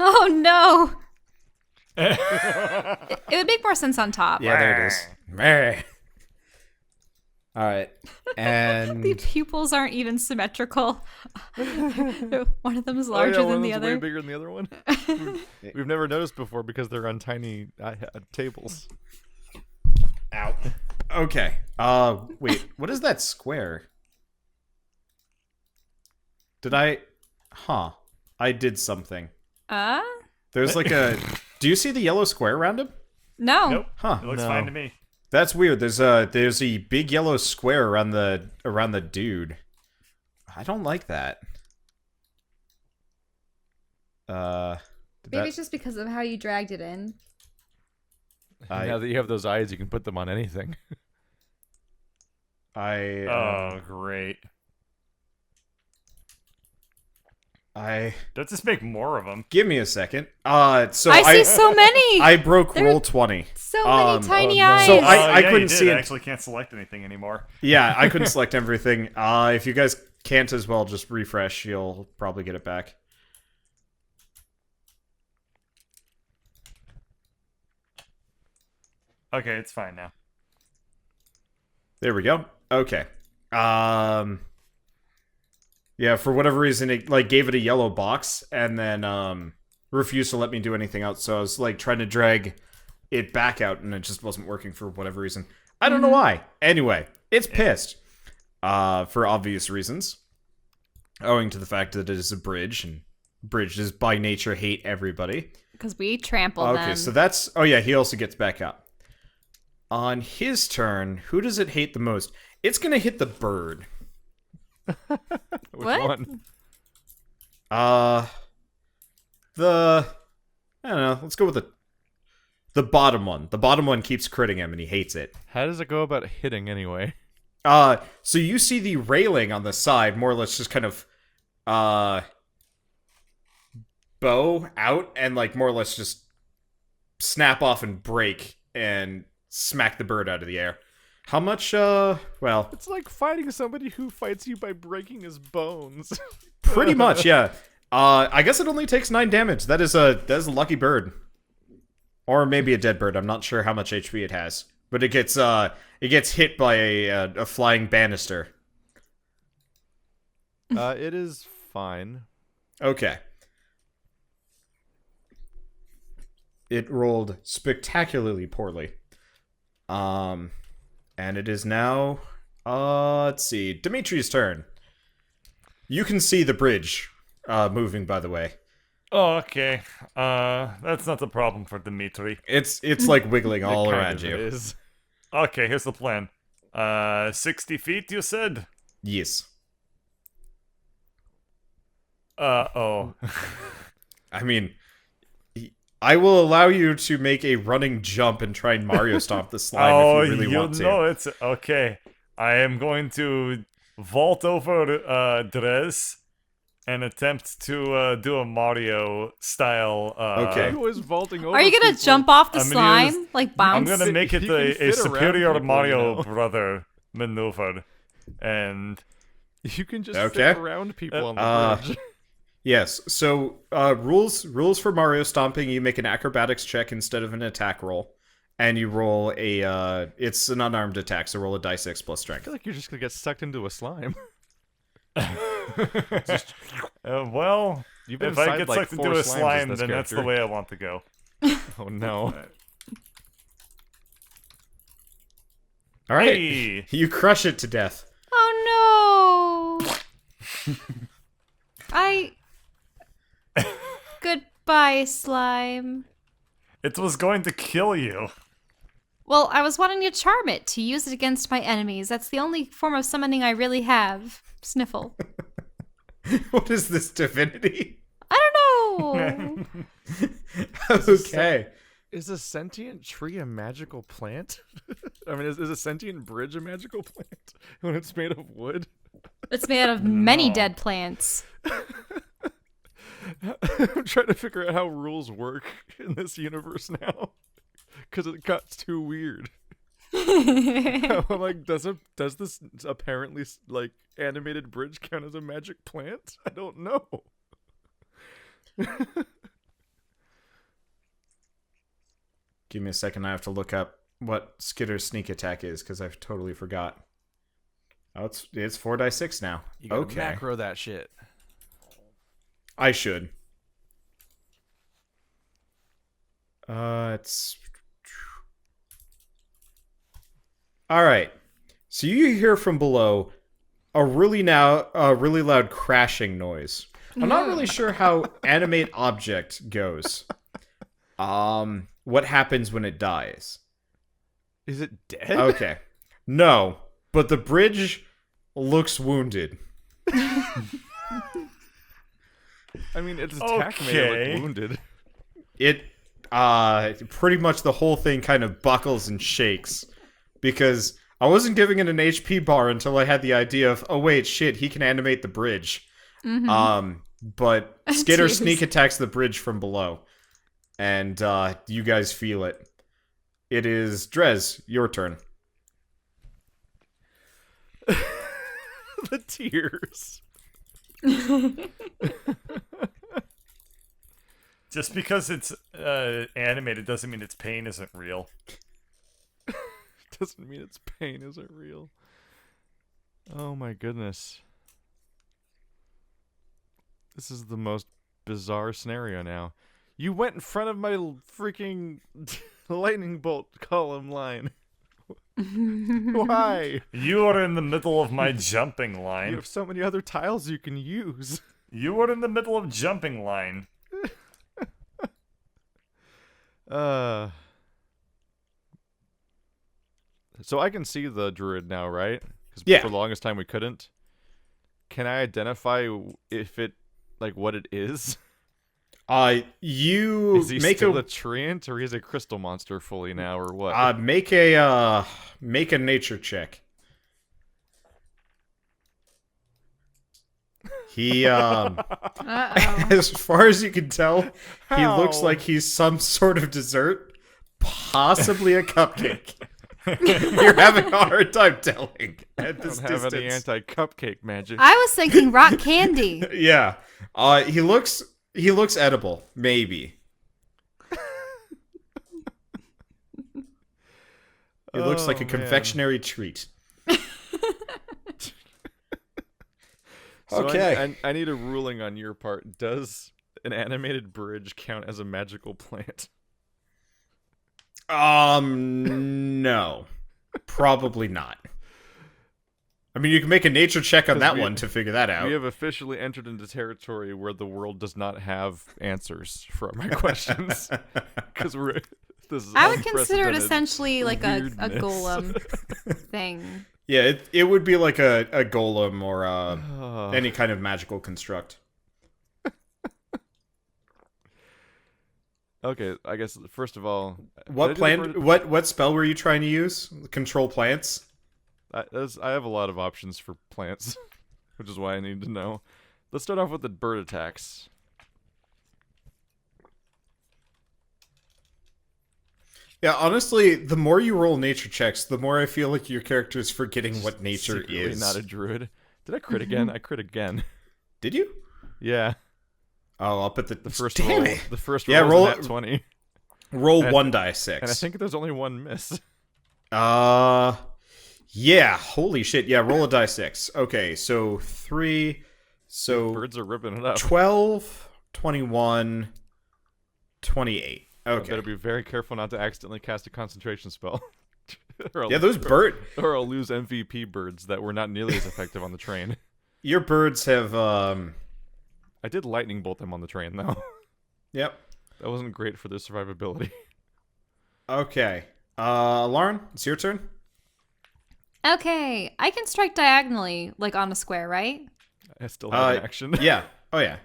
Oh no! It would make more sense on top. Yeah, there it is. Meh. All right, and The pupils aren't even symmetrical. One of them is larger oh, yeah, than one the of them's way other. bigger than the other one. We've never noticed before because they're on tiny tables. out. Okay. Wait. What is that square? Did I? Huh. I did something. There's like a. Do you see the yellow square around him? No. Nope. Huh. It looks No. fine to me. That's weird. There's a big yellow square around the dude. I don't like that. Did Maybe it's just because of how you dragged it in. Now that you have those eyes, you can put them on anything. Oh, great. Let's just make more of them. Give me a second. So I see so many. I broke There- roll 20. So many tiny oh, no. eyes. So I yeah, couldn't you did. see I it. actually can't select anything anymore. Yeah, I couldn't select everything. If you guys can't as well, just refresh. You'll probably get it back. Okay, it's fine now. There we go. Okay. Yeah, for whatever reason, it like gave it a yellow box and then refused to let me do anything else. So I was like trying to drag it back out, and it just wasn't working for whatever reason. I don't know why. Anyway, it's pissed. For obvious reasons, owing to the fact that it is a bridge, and bridges by nature hate everybody. Because we trampled them. Okay, so that's... Oh yeah, he also gets back up. On his turn, who does it hate the most? It's gonna hit the bird. Which What? one? I don't know. Let's go with the bottom one. The bottom one keeps critting him, and he hates it. How does it go about hitting anyway? So you see the railing on the side, more or less just kind of, bow out and, like, more or less just snap off and break and smack the bird out of the air. How much, well, It's like fighting somebody who fights you by breaking his bones. pretty much, yeah. I guess it only takes 9 damage. That is a lucky bird. Or maybe a dead bird. I'm not sure how much HP it has. But it gets hit by a flying banister. It is fine. Okay. It rolled spectacularly poorly. And it is now, let's see, Dimitri's turn. You can see the bridge, moving, by the way. Oh, okay. That's not the problem for Dimitri. It's like wiggling all It kind around of you. is. Okay, here's the plan. 60 feet, you said? Yes. Oh. I mean, I will allow you to make a running jump and try and Mario stomp the slime if you really want to. know it's okay. I am going to vault over Dres and attempt to do a Mario style. Okay. Who is vaulting over Are you gonna people? jump off the I'm gonna slime? use- Like I'm bounce? gonna make it You can a fit around superior people, Mario you know. brother maneuver, and You can just Okay. fit around people on the bridge. Yes. So, rules for Mario stomping: you make an acrobatics check instead of an attack roll, and you roll a. It's an unarmed attack, so roll a d6 plus I strength. feel like you're just gonna get sucked into a slime. well, You've been if I inside, get like, sucked 4 into a slimes as slime, this then that's the character. way I want to go. Oh no. All right. Hey! You crush it to death. Oh no! Goodbye, slime. It was going to kill you. Well, I was wanting to charm it to use it against my enemies. That's the only form of summoning I really have. Sniffle. What is this divinity? I don't know. Okay. Is a sentient tree a magical plant? I mean, is a sentient bridge a magical plant when it's made of wood? It's made out of many No. dead plants. I'm trying to figure out how rules work in this universe now, because it got too weird. I'm like, does this apparently like animated bridge count as a magic plant? I don't know. Give me a second. I have to look up what Skitter's sneak attack is because I've totally forgot. Oh, it's 4d6 now. You gotta Okay, macro that shit. I should. It's all right. So you hear from below a really loud crashing noise. I'm not really sure how animate object goes. What happens when it dies? Is it dead? Okay. No, but the bridge looks wounded. I mean, its attack made it look wounded. It pretty much the whole thing kind of buckles and shakes because I wasn't giving it an HP bar until I had the idea of, oh wait, shit, he can animate the bridge. But Skitter sneak attacks the bridge from below. And you guys feel it. It is Drez, your turn. The tears. Just because it's animated doesn't mean its pain isn't real. Doesn't mean its pain isn't real. Oh my goodness. This is the most bizarre scenario now. You went in front of my freaking lightning bolt column line. Why? You are in the middle of my jumping You line. have so many other tiles you can use. You are in the middle of jumping line. So I can see the druid now, right? Because Yeah. for the longest time we couldn't. Can I identify if it, like, what it is? You Is he make still a treant, or is he a crystal monster fully now, or what? make a nature check. He Uh-oh. as far as you can tell, he looks How? like he's some sort of dessert, possibly a cupcake. You're having a hard time telling at I this don't have any distance. anti-cupcake magic. I was thinking rock candy. Yeah. He looks edible, maybe. It looks like a Oh, man. confectionery treat. So Okay. I need a ruling on your part. Does an animated bridge count as a magical plant? No. Probably not. I mean, you can make a nature check on 'Cause that we- one to figure that out. We have officially entered into territory where the world does not have answers for my questions. Because this is I would consider it unprecedented essentially like a weirdness. golem thing. Yeah, it would be like a golem or Oh. any kind of magical construct. Okay, I guess first of all, What did I do plant? the What spell were you trying to use? Control plants. I have a lot of options for plants, which is why I need to know. Let's start off with the bird attacks. Yeah, honestly, the more you roll nature checks, the more I feel like your character is forgetting what nature Secretly is. not a druid. Did I crit again? I crit again. Did you? Yeah, Oh, up at the the first Damn roll. it. The first Yeah, roll roll was it- nat 20, Roll And- 1d6. and I think there's only one miss. Yeah, holy shit. Yeah, roll a die 6. Okay, so 3, so Birds are ripping it up. 12, 21, 28. I Okay. better be very careful not to accidentally cast a concentration spell. or I'll, Yeah, those or I'll lose MVP birds that were not nearly as effective on the train. your birds have I did lightning bolt them on the train though. yep. That wasn't great for their survivability. Okay. Lauren, it's your turn. Okay, I can strike diagonally, like on a square, right? I still have an action. Yeah. Oh yeah.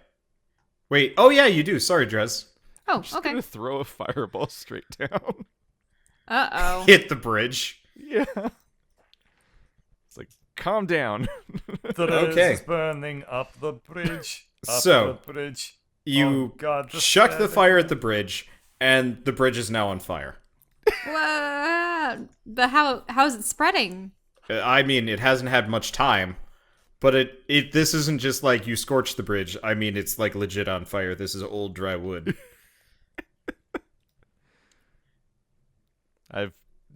Wait. Oh yeah, you do. Sorry, Drez. Oh, Just okay. gonna throw a fireball straight down. Uh-oh. Hit the bridge. Yeah. It's like, calm down. The Okay. is burning up the bridge. Up So, the bridge. You Oh, God, chuck the static. fire at the bridge, and the bridge is now on fire. Whoa. How's it spreading? I mean, it hasn't had much time, but this isn't just like you scorched the bridge. I mean, it's like legit on fire. This is old dry wood. I've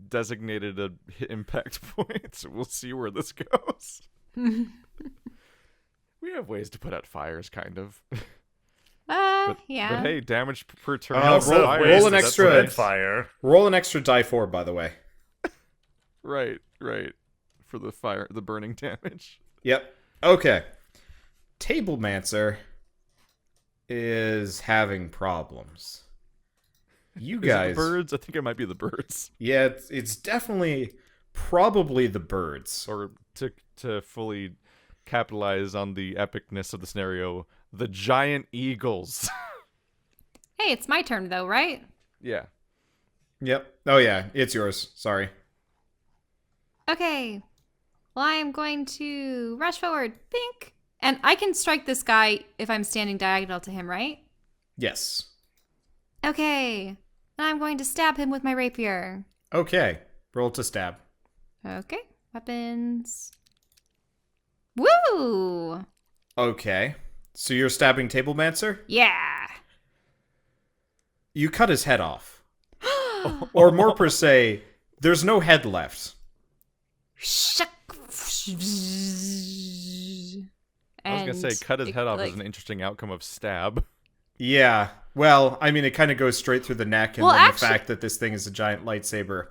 designated a hit impact point, so we'll see where this goes. We have ways to put out fires, kind of. Yeah. But hey, damage per turn. Uh, is roll- fire, roll so an that's extra- nice. Red fire. Roll an extra die 4, by the way. Right. For the burning damage. Yep. Okay. Tablemancer is having problems. You Is it guys. the birds? I think it might be the birds. Yeah, it's definitely probably the birds. Or to fully capitalize on the epicness of the scenario, the giant eagles. Hey, it's my turn though, right? Yeah. Yep. Oh yeah, it's yours. Sorry. Okay. Well, I am going to rush forward. Pink. And I can strike this guy if I'm standing diagonal to him, right? Yes. Okay. And I'm going to stab him with my rapier. Okay. Roll to stab. Okay. Weapons. Woo! Okay. So you're stabbing Tablemancer? Yeah. You cut his head off. Or more per se, there's no head left. Shuck. I was gonna say, cut his head off like, is an interesting outcome of stab. Yeah. Well, I mean, it kind of goes straight through the neck, and Well, then actually- the fact that this thing is a giant lightsaber.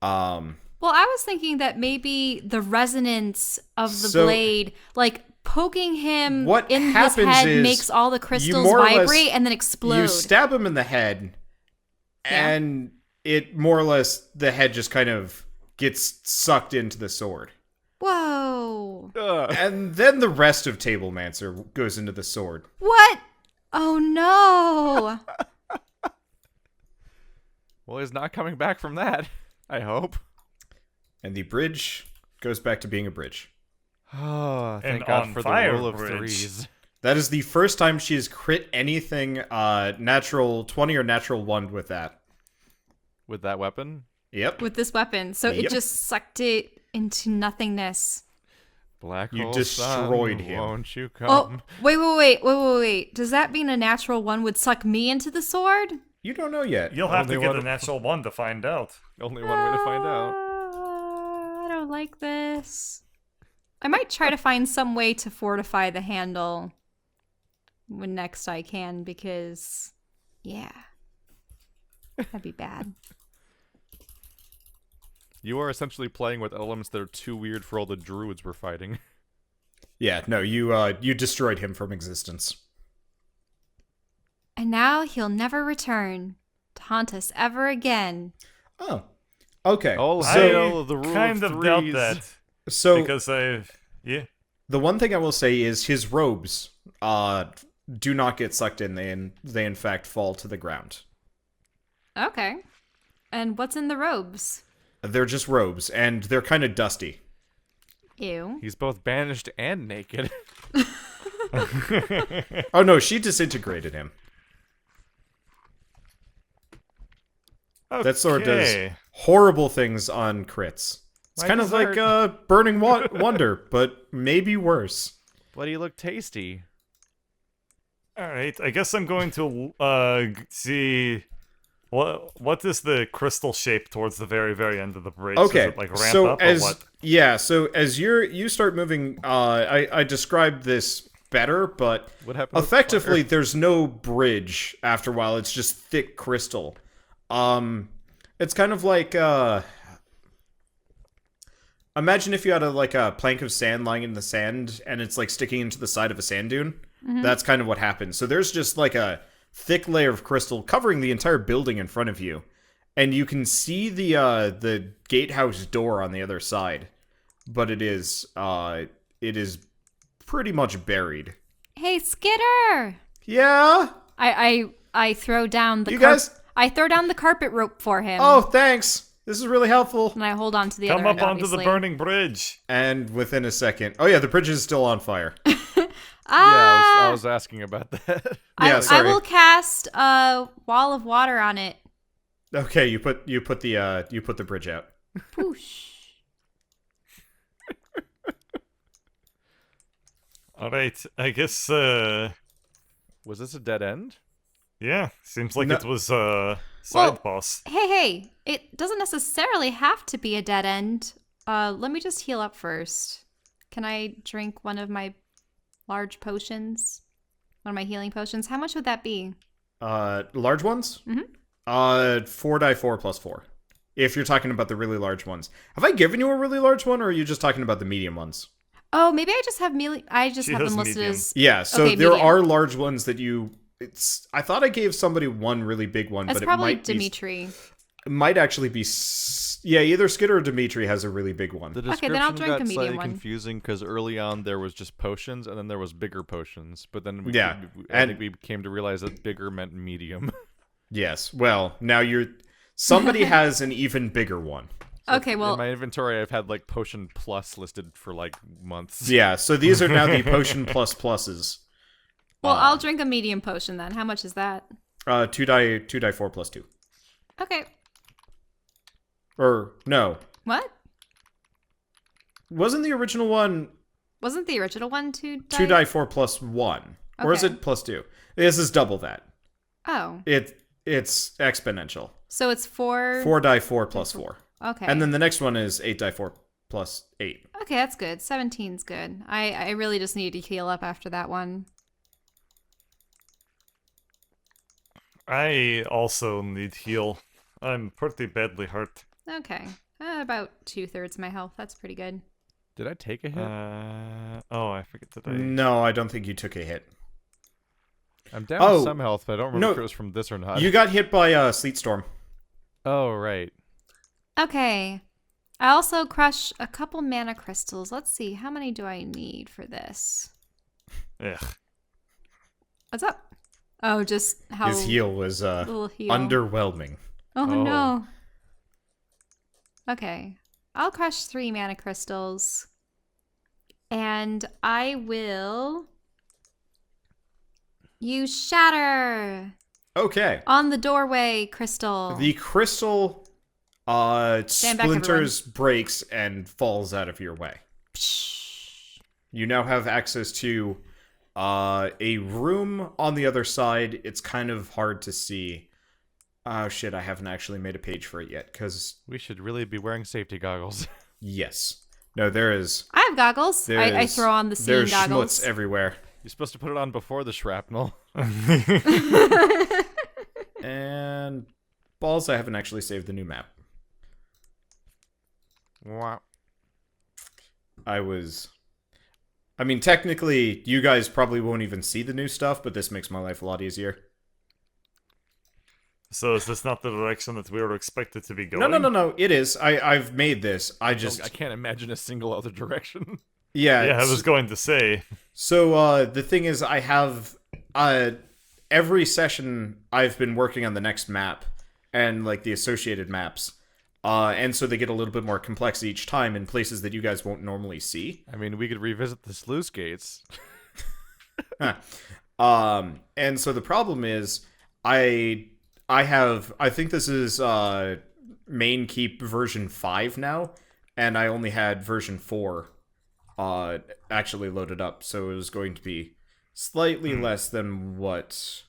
Well, I was thinking that maybe the resonance of the So- blade, like poking him What in his happens head, is makes all the crystals more or less- vibrate and then explode. You stab him in the head, Yeah. and it more or less, the head just kind of gets sucked into the sword. Whoa. And then the rest of Tablemancer goes into the sword. What? Oh no. Well, he's not coming back from that, I hope. And the bridge goes back to being a bridge. Oh, thank An God on for the fire rule of bridge. threes. That is the first time she's crit anything natural 20 or natural 1 with that. With that weapon? Yep. With this weapon. So Yep. it just sucked it into nothingness. Black You hole destroyed sun, him. Won't you come? Oh, wait. Does that mean a natural one would suck me into the sword? You don't know yet. You'll have Only to get one- a natural one to find out. Only one way to find out. I don't like this. I might try to find some way to fortify the handle when next I can, because, yeah. That'd be bad. You are essentially playing with elements that are too weird for all the druids we're fighting. Yeah, no, you destroyed him from existence. And now he'll never return to haunt us ever again. Oh. Okay. Oh, so, hail the rule kind of of doubt threes. that so because yeah. the one thing I will say is his robes do not get sucked in. They in fact fall to the ground. Okay. And what's in the robes? They're just robes, and they're kind of dusty. Ew. He's both banished and naked. Oh no, she disintegrated him. That sword does Okay. horrible things on crits. It's My kind of like dessert. Burning Wonder, but maybe worse. Bloody look tasty. All right, I guess I'm going to see what is the crystal shape towards the very very end of the bridge. Okay, Does it, like ramp so up or as what? as you start moving, I described this better, but What happened? with effectively fire? there's no bridge after a while. It's just thick crystal. It's kind of like imagine if you had a plank of sand lying in the sand and it's like sticking into the side of a sand dune. That's kind of what happens. So there's just like a thick layer of crystal covering the entire building in front of you, and you can see the gatehouse door on the other side, but it is pretty much buried. Hey, Skitter! Yeah. I throw down the You guys- I throw down the carpet rope for him. Oh, thanks. This is really helpful. And I hold on to the Come other up end, onto the obviously. burning bridge. And within a second, oh yeah, the bridge is still on fire. Yeah, Ah! I was asking about that. Yeah, I sorry. will cast a wall of water on it. Okay, you put the bridge out. Poosh. All right, I guess. Was this a dead end? Yeah, seems like No- it was side Well, boss. Hey, it doesn't necessarily have to be a dead end. Let me just heal up first. Can I drink one of my large potions? One of my healing potions? How much would that be? Large ones? Mhm. 4 die 4 plus 4. If you're talking about the really large ones. Have I given you a really large one, or are you just talking about the medium ones? Oh, maybe I just have I just She have has them listed medium. as. Yeah, so Okay, there medium. are large ones that you... I thought I gave somebody one really big one, That's but it probably might be... Dimitri. It might actually be... Yeah, either Skitter or Dimitri has a really big one. The Okay, description then I'll drink got a medium slightly one. confusing because early on there was just potions and then there was bigger potions, but then Yeah, I and- think we came to realize that bigger meant medium. Yes, well, now you're... Somebody has an even bigger one. Okay, In well, my inventory, I've had like potion plus listed for like months. Yeah, so these are now the potion plus pluses. I'll drink a medium potion then. How much is that? 2 die 4 plus 2. Okay. Or, no. What? Wasn't the original one Wasn't the original one 2 die? 2 die 4 plus 1? Or is Okay. it plus 2? This is double that. Oh, It's exponential. so it's 4. 4 die 4 plus 4. Okay. And then the next one is 8 die 4 plus 8. Okay, that's good. 17's good. I really just need to heal up after that one. I also need heal. I'm pretty badly hurt. Okay. About 2/3 my health. That's pretty good. Did I take a hit? Oh, I forget that I. No, I don't think you took a hit. I'm down Oh, with some health, but I don't remember no. if it was from this or not. You got hit by Sleet Storm. Oh, right. Okay. I also crush a couple mana crystals. Let's see. How many do I need for this? Ugh. What's up? Oh, just how His heal was little heal. underwhelming. Oh, Oh. no. Okay. I'll crush 3 mana crystals. And I will use Shatter Okay. on the doorway crystal. The crystal Stand back, splinters, breaks, and falls out of your way. Psh. You now have access to a room on the other side. It's kind of hard to see. Oh shit, I haven't actually made a page for it yet, because... We should really be wearing safety goggles. Yes. No, there is... I have goggles. I there's- throw on the seeing There's goggles. schmutz everywhere. You're supposed to put it on before the shrapnel. And... Balls, I haven't actually saved the new map. Wow. I mean, technically, you guys probably won't even see the new stuff, but this makes my life a lot easier. So is this not the direction that we were expected to be going? No. It is. I've made this. I just... I can't imagine a single other direction. Yeah, Yeah, I it's- was going to say. So, the thing is, I have, every session I've been working on the next map, and, like, the associated maps, and so they get a little bit more complex each time in places that you guys won't normally see. I mean, we could revisit the sluice gates. And so the problem is, I think this is, main keep version 5 now, and I only had version 4, actually loaded up, so it was going to be slightly less than what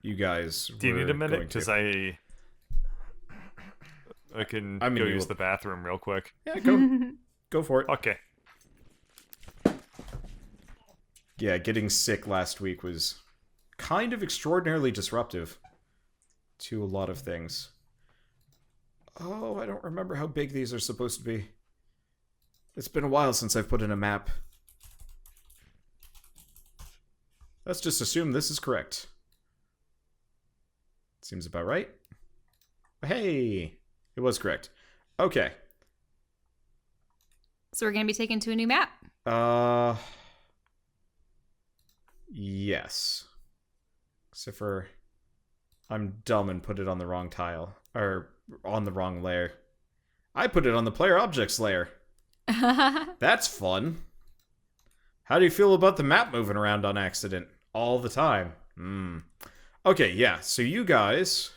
you guys Do you need a minute? going to. Because I can I mean, go you use will- the bathroom real quick. Yeah, go for it. Okay. Yeah, getting sick last week was kind of extraordinarily disruptive to a lot of things. Oh, I don't remember how big these are supposed to be. It's been a while since I've put in a map. Let's just assume this is correct. Seems about right. Hey, it was correct. Okay. So we're going to be taken to a new map. Yes. Except for I'm dumb and put it on the wrong tile. Or on the wrong layer. I put it on the player objects layer. That's fun. How do you feel about the map moving around on accident? All the time. Okay, yeah. So you guys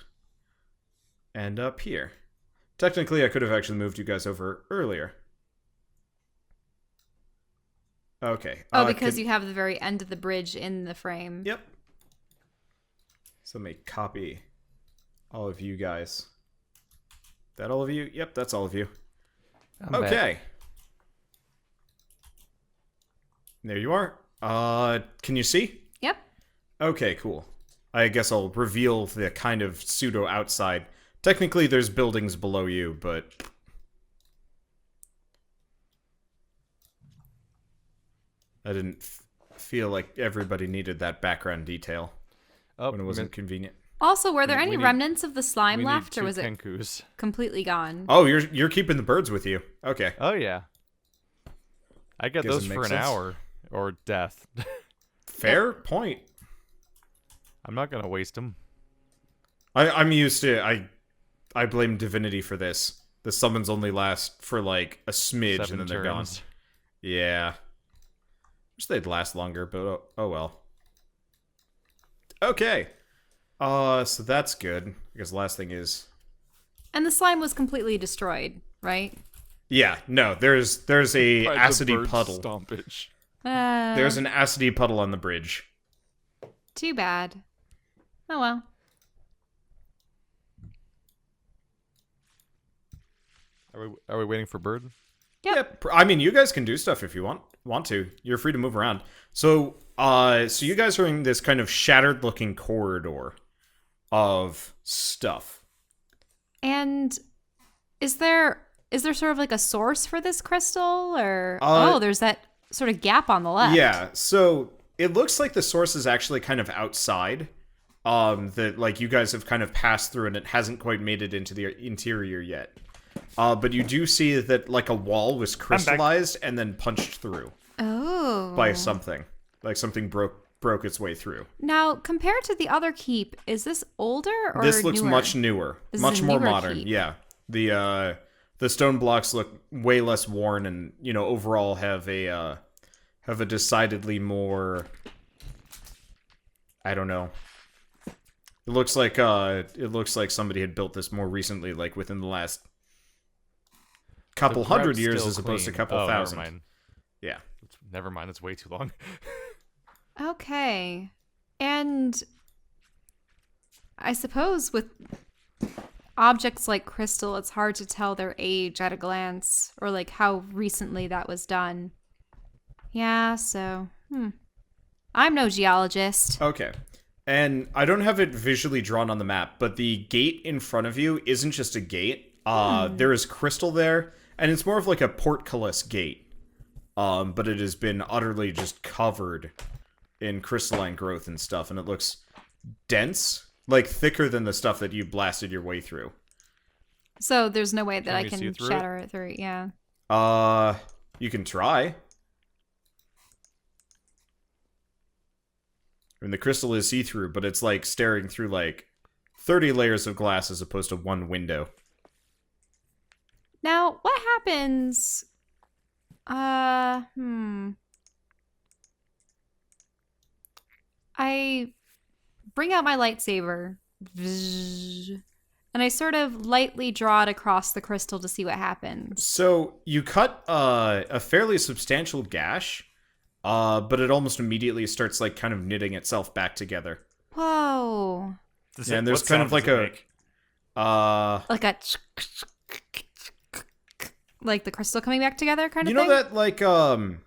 and up here. Technically, I could have actually moved you guys over earlier. Okay. Oh, because you have the very end of the bridge in the frame. Yep. So let me copy all of you guys. That all of you? Yep, that's all of you. I'm Okay. There you are. Can you see? Yep. Okay, cool. I guess I'll reveal the kind of pseudo outside. Technically, there's buildings below you, but I didn't feel like everybody needed that background detail Oh, when it wasn't convenient. Also, were there We any need- remnants of the slime we left, need or two was it Kenkus. completely gone? Oh, you're keeping the birds with you. Okay. Oh yeah. I get Guess it those for makes an sense. hour or death. Fair point. I'm not gonna waste them. I'm used to I blame divinity for this. The summons only last for like a smidge 7 and then they're gone. turns. Yeah. Wish they'd last longer, but oh well. Okay. So that's good. I guess the last thing is And the slime was completely destroyed, right? yeah, no, there's a By the acidy bird puddle. Stompage. There's an acidy puddle on the bridge. Too bad. Oh well. Are we waiting for bird? Yep. I mean, you guys can do stuff if you want to. You're free to move around. So you guys are in this kind of shattered looking corridor of stuff. And is there sort of like a source for this crystal, or there's that sort of gap on the left? Yeah, so it looks like the source is actually kind of outside. That like you guys have kind of passed through and it hasn't quite made it into the interior yet. But you do see that like a wall was crystallized and then punched through Oh. by something. Like something broke its way through. Now, compared to the other keep, is this older or This looks newer? much newer, This is much a more newer modern. keep. Yeah, the stone blocks look way less worn, and overall have a decidedly more. I don't know. It looks like somebody had built this more recently, like within the last couple The hundred ground's years, still as opposed to a clean. couple Oh, thousand. Never mind. Yeah. Never mind. It's way too long. Okay. And I suppose with objects like crystal, it's hard to tell their age at a glance, or like how recently that was done. Yeah, so, I'm no geologist. Okay. And I don't have it visually drawn on the map, but the gate in front of you isn't just a gate. There is crystal there, and it's more of like a portcullis gate. But it has been utterly just covered in crystalline growth and stuff, and it looks dense, like thicker than the stuff that you blasted your way through. So there's no way that Can I we see can through shatter it through, yeah. You can try. I mean, the crystal is see-through, but it's like staring through like 30 layers of glass as opposed to one window. Now, what happens? I bring out my lightsaber, and I sort of lightly draw it across the crystal to see what happens. So you cut a fairly substantial gash, but it almost immediately starts like kind of knitting itself back together. Whoa. Yeah, and there's kind of like a Like a... Like the crystal coming back together kind of you know thing?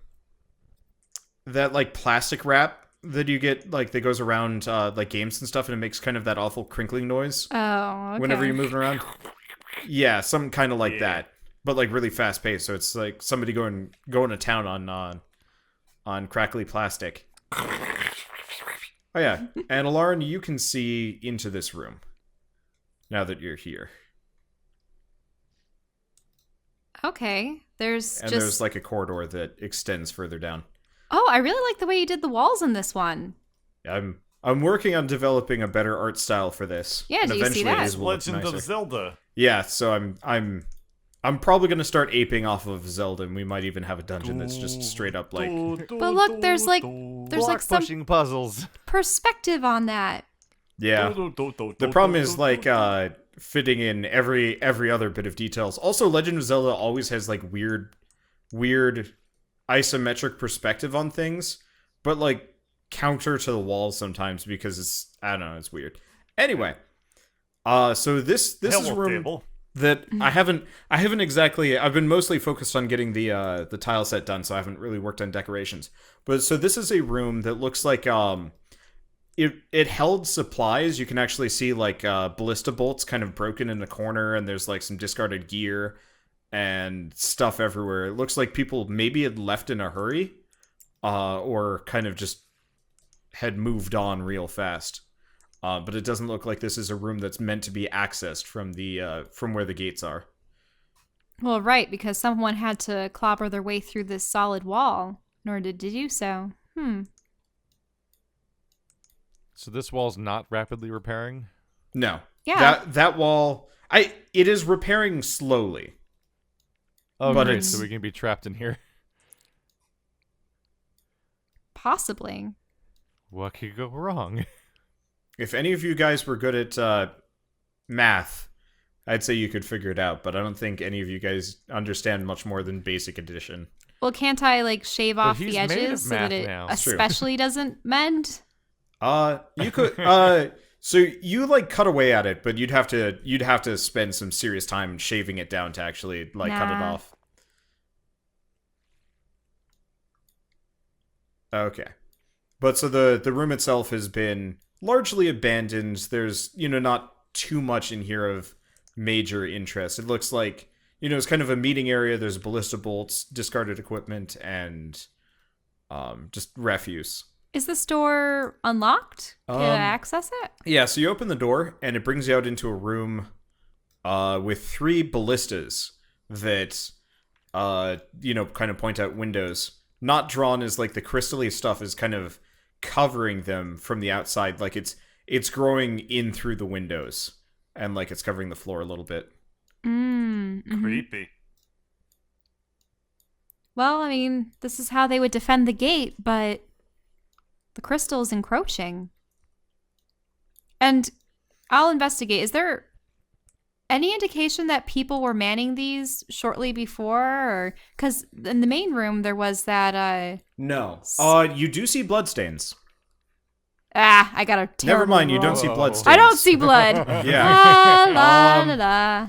that like plastic wrap that you get like that goes around like games and stuff, and it makes kind of that awful crinkling noise Oh, okay. whenever you're moving around. Yeah, some kind of like that, but like really fast paced. So it's like somebody going to town on crackly plastic. Oh yeah, and Alarin, you can see into this room now that you're here. Okay. There's And just... there's like a corridor that extends further down. Oh, I really like the way you did the walls in this one. I'm working on developing a better art style for this. Yeah, and do you see eventually that? It will look Legend of nicer. Zelda. Yeah, so I'm probably gonna start aping off of Zelda, and we might even have a dungeon that's just straight up like. But look, there's like some pushing puzzles. perspective on that. Yeah. The problem is like fitting in every other bit of details. Also, Legend of Zelda always has like weird isometric perspective on things, but like counter to the walls sometimes because it's, I don't know, it's weird. Anyway, so this is a Hello, room table. that I haven't exactly. I've been mostly focused on getting the tile set done, so I haven't really worked on decorations. But so this is a room that looks like it held supplies. You can actually see like ballista bolts kind of broken in the corner, and there's like some discarded gear and stuff everywhere. It looks like people maybe had left in a hurry, or kind of just had moved on real fast. But it doesn't look like this is a room that's meant to be accessed from where the gates are. Well, right, because someone had to clobber their way through this solid wall in order to do so. So this wall's not rapidly repairing? No. Yeah. That wall, it is repairing slowly. Oh, But great, it's- so we can be trapped in here. Possibly. What could go wrong? If any of you guys were good at math, I'd say you could figure it out, but I don't think any of you guys understand much more than basic addition. Well, can't I like shave off he's the made of edges so math that it now. It's true. especially doesn't mend? You could so you like cut away at it, but you'd have to spend some serious time shaving it down to actually like cut it Nah. off. Okay. But so the room itself has been largely abandoned. There's, not too much in here of major interest. It looks like, it's kind of a meeting area. There's ballista bolts, discarded equipment, and just refuse. Is this door unlocked? Can I Um, access it? Yeah, so you open the door, and it brings you out into a room with 3 ballistas that, kind of point out windows. Not drawn as, like, the crystally stuff is kind of covering them from the outside. Like, it's growing in through the windows, and, like, it's covering the floor a little bit. Creepy. Well, I mean, this is how they would defend the gate, but the crystal is encroaching. And I'll investigate. Is there any indication that people were manning these shortly before? Or because in the main room there was that No. You do see bloodstains. I got a terrible Never mind, you don't roll. see Whoa. bloodstains. I don't see blood. Yeah. La, la, la, la.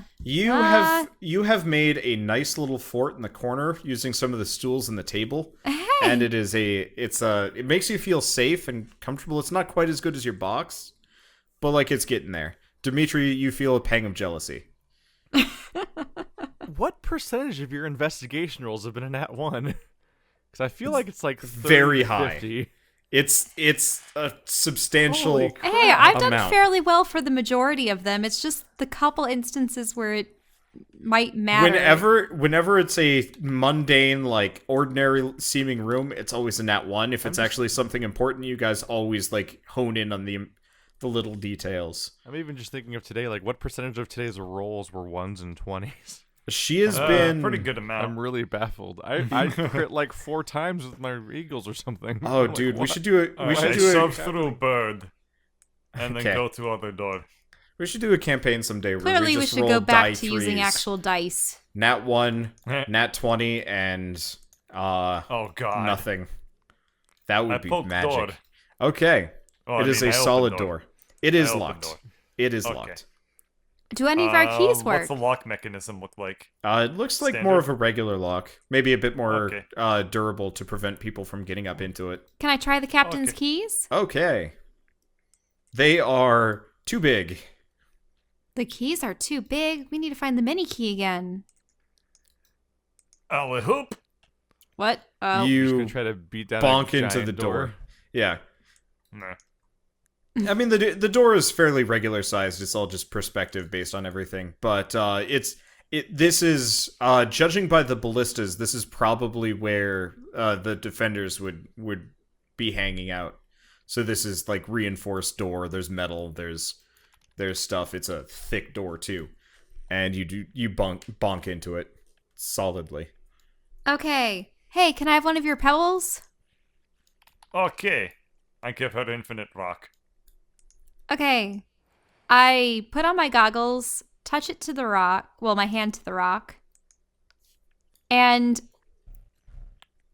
You have made a nice little fort in the corner using some of the stools and the table. Hey. And it makes you feel safe and comfortable. It's not quite as good as your box, but like it's getting there. Dimitri, you feel a pang of jealousy. What percentage of your investigation rolls have been a nat 1? Because I feel like it's like 30 very to high. 50. It's a substantial. Holy crap. Hey, I've done amount. fairly well for the majority of them. It's just the couple instances where it might matter. Whenever it's a mundane, like ordinary seeming room, it's always a nat 1. If it's actually something important, you guys always like hone in on the little details. I'm even just thinking of today, like what percentage of today's rolls were 1s and 20s? She has been pretty good amount. I'm really baffled. I crit like 4 times with my eagles or something. Oh, I'm like, dude, we what? should do it. We should I do shove it. through bird, and then Okay. go to other door. We should do a campaign someday where Clearly, we we just should roll go back die to using threes. actual dice. Nat 1, Nat 20, and Oh God! nothing. That I would be poked magic. door. Okay, Oh, it is a I opened solid door. door. It is I opened locked. door. It is Okay. locked. Do any of our keys work? What's the lock mechanism look like? It looks like Standard? more of a regular lock, maybe a bit more Okay. durable to prevent people from getting up into it. Can I try the captain's Okay. keys? Okay, they are too big. The keys are too big. We need to find the mini key again. Alley hoop. What? Oh. Just You gonna try to beat down a bonk into giant the door. Yeah, Nah. I mean the door is fairly regular sized. It's all just perspective based on everything. But this is judging by the ballistas, this is probably where the defenders would be hanging out. So this is like reinforced door. There's metal. There's stuff. It's a thick door too, and you bonk into it solidly. Okay. Hey, can I have one of your pebbles? Okay. I give her infinite rock. Okay. I put on my goggles, touch it to the rock, well, my hand to the rock, and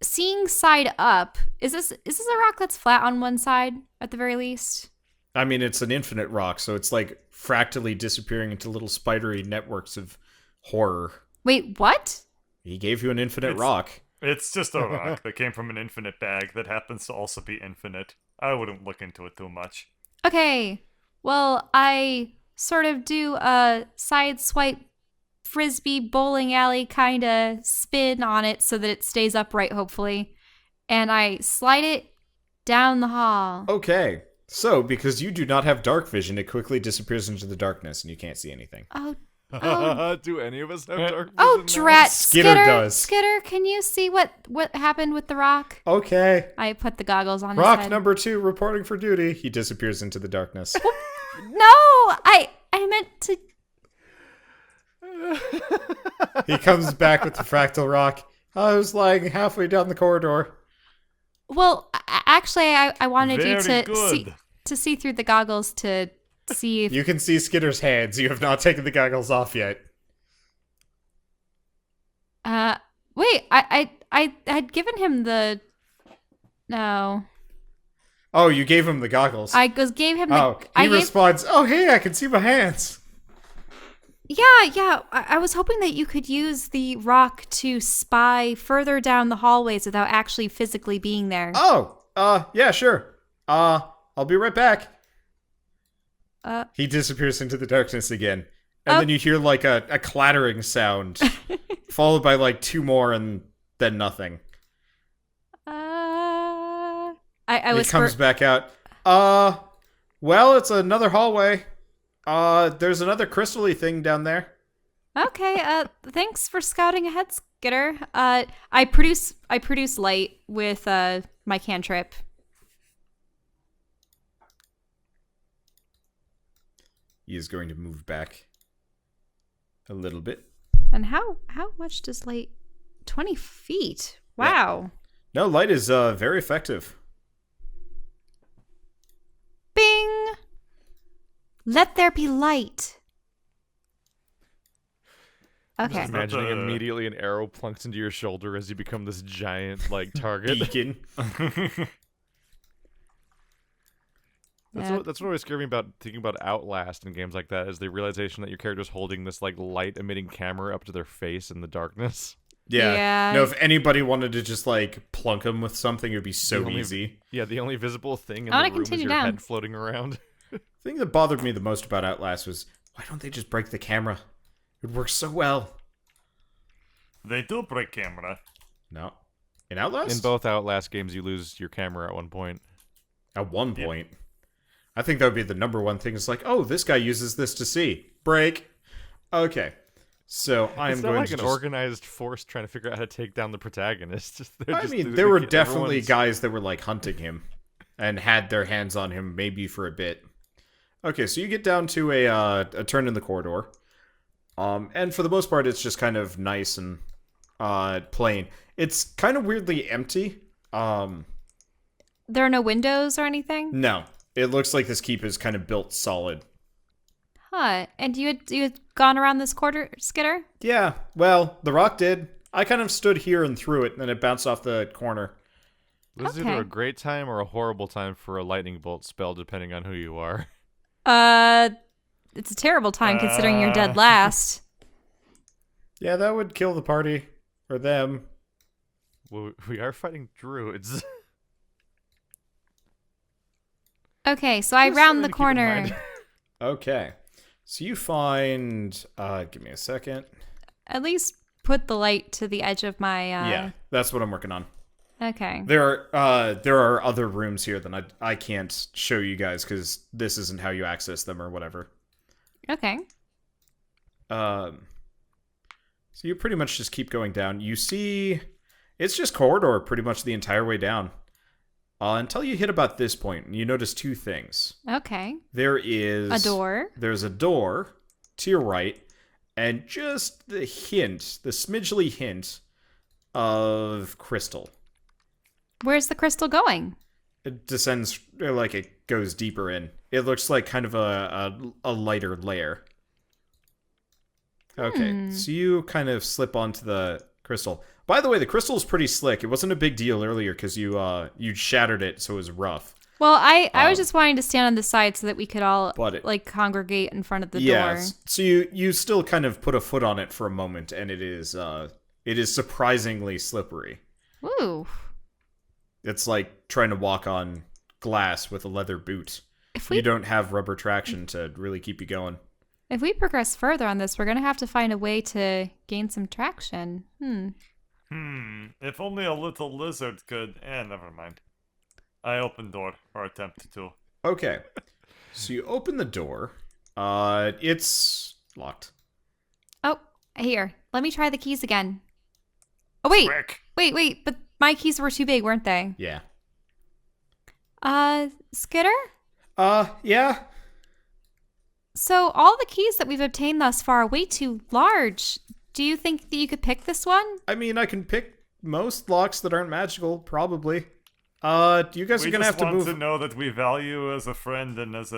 seeing side up, is this a rock that's flat on one side at the very least? I mean, it's an infinite rock, so it's like fractally disappearing into little spidery networks of horror. Wait, what? He gave you an infinite It's- rock. It's just a rock that came from an infinite bag that happens to also be infinite. I wouldn't look into it too much. Okay, well, I sort of do a side swipe frisbee bowling alley kind of spin on it so that it stays upright, hopefully, and I slide it down the hall. Okay, so because you do not have dark vision, it quickly disappears into the darkness and you can't see anything. Oh, Do any of us have dark vision? oh, now? drat! Skitter does. Skitter, can you see what happened with the rock? Okay. I put the goggles on Rock his head. number 2 reporting for duty. He disappears into the darkness. No, I meant to. He comes back with the fractal rock. I was lying halfway down the corridor. Well, actually, I wanted you Very to see through the goggles to see if You can see Skitter's hands. You have not taken the goggles off yet. wait, I had given him the. No, Oh, you gave him the goggles. gave him the. Oh, he responds, oh, hey, I can see my hands. Yeah. I was hoping that you could use the rock to spy further down the hallways without actually physically being there. Oh, yeah, sure. I'll be right back. He disappears into the darkness again. And then you hear like a clattering sound, followed by like 2 more and then nothing. I He whisper. comes back out. Well, it's another hallway. There's another crystally thing down there. Okay, thanks for scouting ahead, Skitter. I produce light with my cantrip. He is going to move back a little bit. And how much does light? 20 feet. Wow. No, light is very effective. Bing. Let there be light. Okay. Just imagining immediately an arrow plunks into your shoulder as you become this giant like target. Beacon. That's what always scared me about thinking about Outlast and games like that, is the realization that your character's holding this like light emitting camera up to their face in the darkness. Yeah. No, if anybody wanted to just like plunk him with something, it would be so The only- easy. Yeah, the only visible thing in I the wanna room is continue your down. head floating around. The thing that bothered me the most about Outlast was, why don't they just break the camera? It works so well. They do break camera. No. In Outlast? In both Outlast games, you lose your camera at one point. At one point. I think that would be the number one thing. It's like, oh, this guy uses this to see. Break. Okay. So I It's am not going like to an just... organized force trying to figure out how to take down the protagonist. I mean, there were definitely guys that were like hunting him and had their hands on him maybe for a bit. Okay, so you get down to a turn in the corridor. And for the most part, it's just kind of nice and plain. It's kind of weirdly empty. There are no windows or anything? No. It looks like this keep is kind of built solid. Huh. And you had gone around this corridor, Skitter? Yeah, well, the rock did. I kind of stood here and threw it, and then it bounced off the corner. This is Okay. either a great time or a horrible time for a lightning bolt spell, depending on who you are. It's a terrible time considering you're dead last. Yeah, that would kill the party. Or them. Well, we are fighting druids. Okay, so I Just round the something to keep in corner. mind. Okay. So you find... give me a second. At least put the light to the edge of my... Yeah, that's what I'm working on. Okay. There are other rooms here that I can't show you guys because this isn't how you access them or whatever. Okay. So you pretty much just keep going down. You see, it's just corridor pretty much the entire way down. Until you hit about this point, and you notice 2 things. Okay. There is... A door. There's a door to your right, and just the smidgely hint of crystal. Where's the crystal going? It descends like it goes deeper in. It looks like kind of a lighter layer. Okay, so you kind of slip onto the crystal. By the way, the crystal is pretty slick. It wasn't a big deal earlier because you shattered it, so it was rough. Well, I was just wanting to stand on the side so that we could all like congregate in front of the door. So you still kind of put a foot on it for a moment, and it is surprisingly slippery. Ooh. It's like trying to walk on glass with a leather boot. You don't have rubber traction to really keep you going. If we progress further on this, we're going to have to find a way to gain some traction. If only a little lizard could... never mind. I open door, or attempt to. Okay. So you open the door. It's locked. Oh, here. Let me try the keys again. Oh, wait. Frick. Wait. But my keys were too big, weren't they? Yeah. Skitter? Yeah. So all the keys that we've obtained thus far are way too large. Do you think that you could pick this one? I mean, I can pick most locks that aren't magical, probably. You guys are gonna have to move. We just want to know that we value you as a friend and as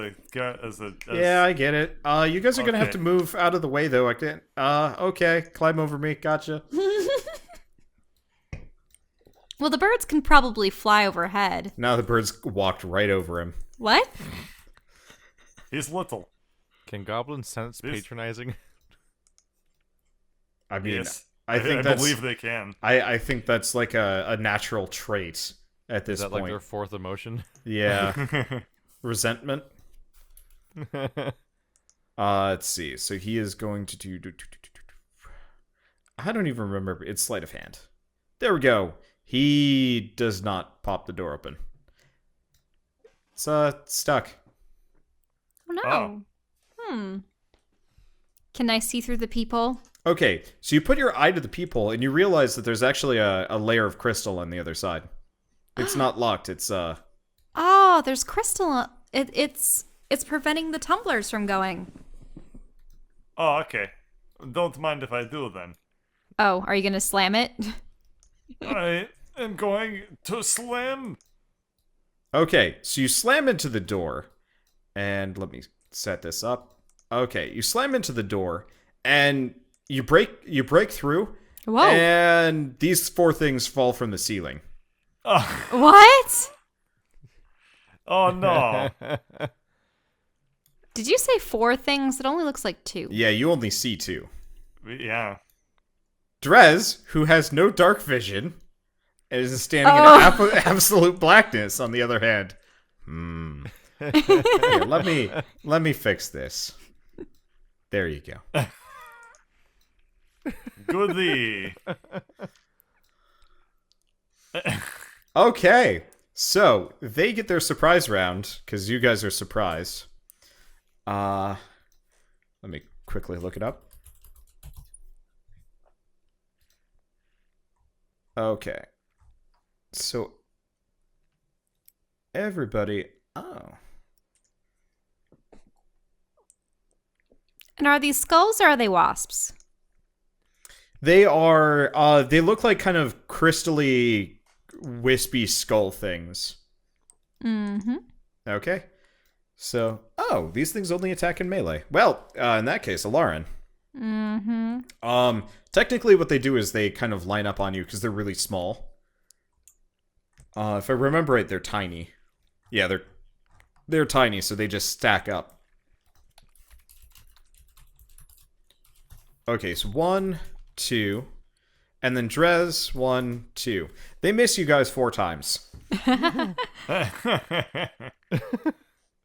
Yeah, I get it. You guys are gonna have to move out of the way, though. I can't. Okay, climb over me. Gotcha. Well, the birds can probably fly overhead. Now the birds walked right over him. What? He's little. Can goblins sense patronizing? I mean, yes, I believe they can. I think that's like a natural trait at this Is that point. like their fourth emotion? Yeah. Resentment. Let's see. So he is going to do. I don't even remember. It's sleight of hand. There we go. He does not pop the door open. It's stuck. Oh no. Can I see through the peephole? Okay, so you put your eye to the peephole and you realize that there's actually a layer of crystal on the other side. It's not locked. It's Oh, there's crystal. It's preventing the tumblers from going. Oh, okay. Don't mind if I do then. Oh, are you gonna slam it? I am going to slam. Okay, so you slam into the door, and let me set this up. Okay, you slam into the door, and you break through. Whoa! And these 4 things fall from the ceiling. Oh, What? oh no. Did you say 4 things? It only looks like 2. Yeah, you only see 2. Yeah. Drez, who has no dark vision, is standing in absolute blackness. On the other hand, Here, let me fix this. There you go. Goodie. Okay, so they get their surprise round because you guys are surprised. Let me quickly look it up. Okay, so everybody. Oh, And are these skulls or are they wasps? they are. They look like kind of crystally, wispy skull things. Mm-hmm. Okay. So, these things only attack in melee. Well, in that case, Alarin. Mm-hmm. Technically what they do is they kind of line up on you because they're really small. If I remember right, they're tiny. Yeah, they're tiny, so they just stack up. Okay, so 1, 2, and then Drez, 1, 2. They miss you guys 4 times.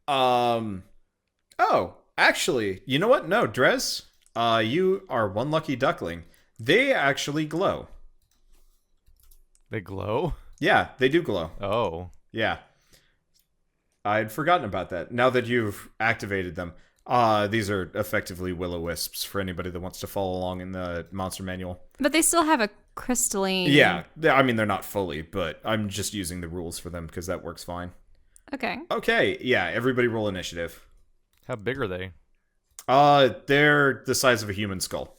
Oh, actually, you know what? No, Drez, you are one lucky duckling. They actually glow. They glow? Yeah, they do glow. Oh. Yeah. I'd forgotten about that. Now that you've activated them. These are effectively will-o-wisps for anybody that wants to follow along in the monster manual. But they still have a crystalline. Yeah, I mean, they're not fully, but I'm just using the rules for them because that works fine. Okay. Okay, yeah, everybody roll initiative. How big are they? They're the size of a human skull.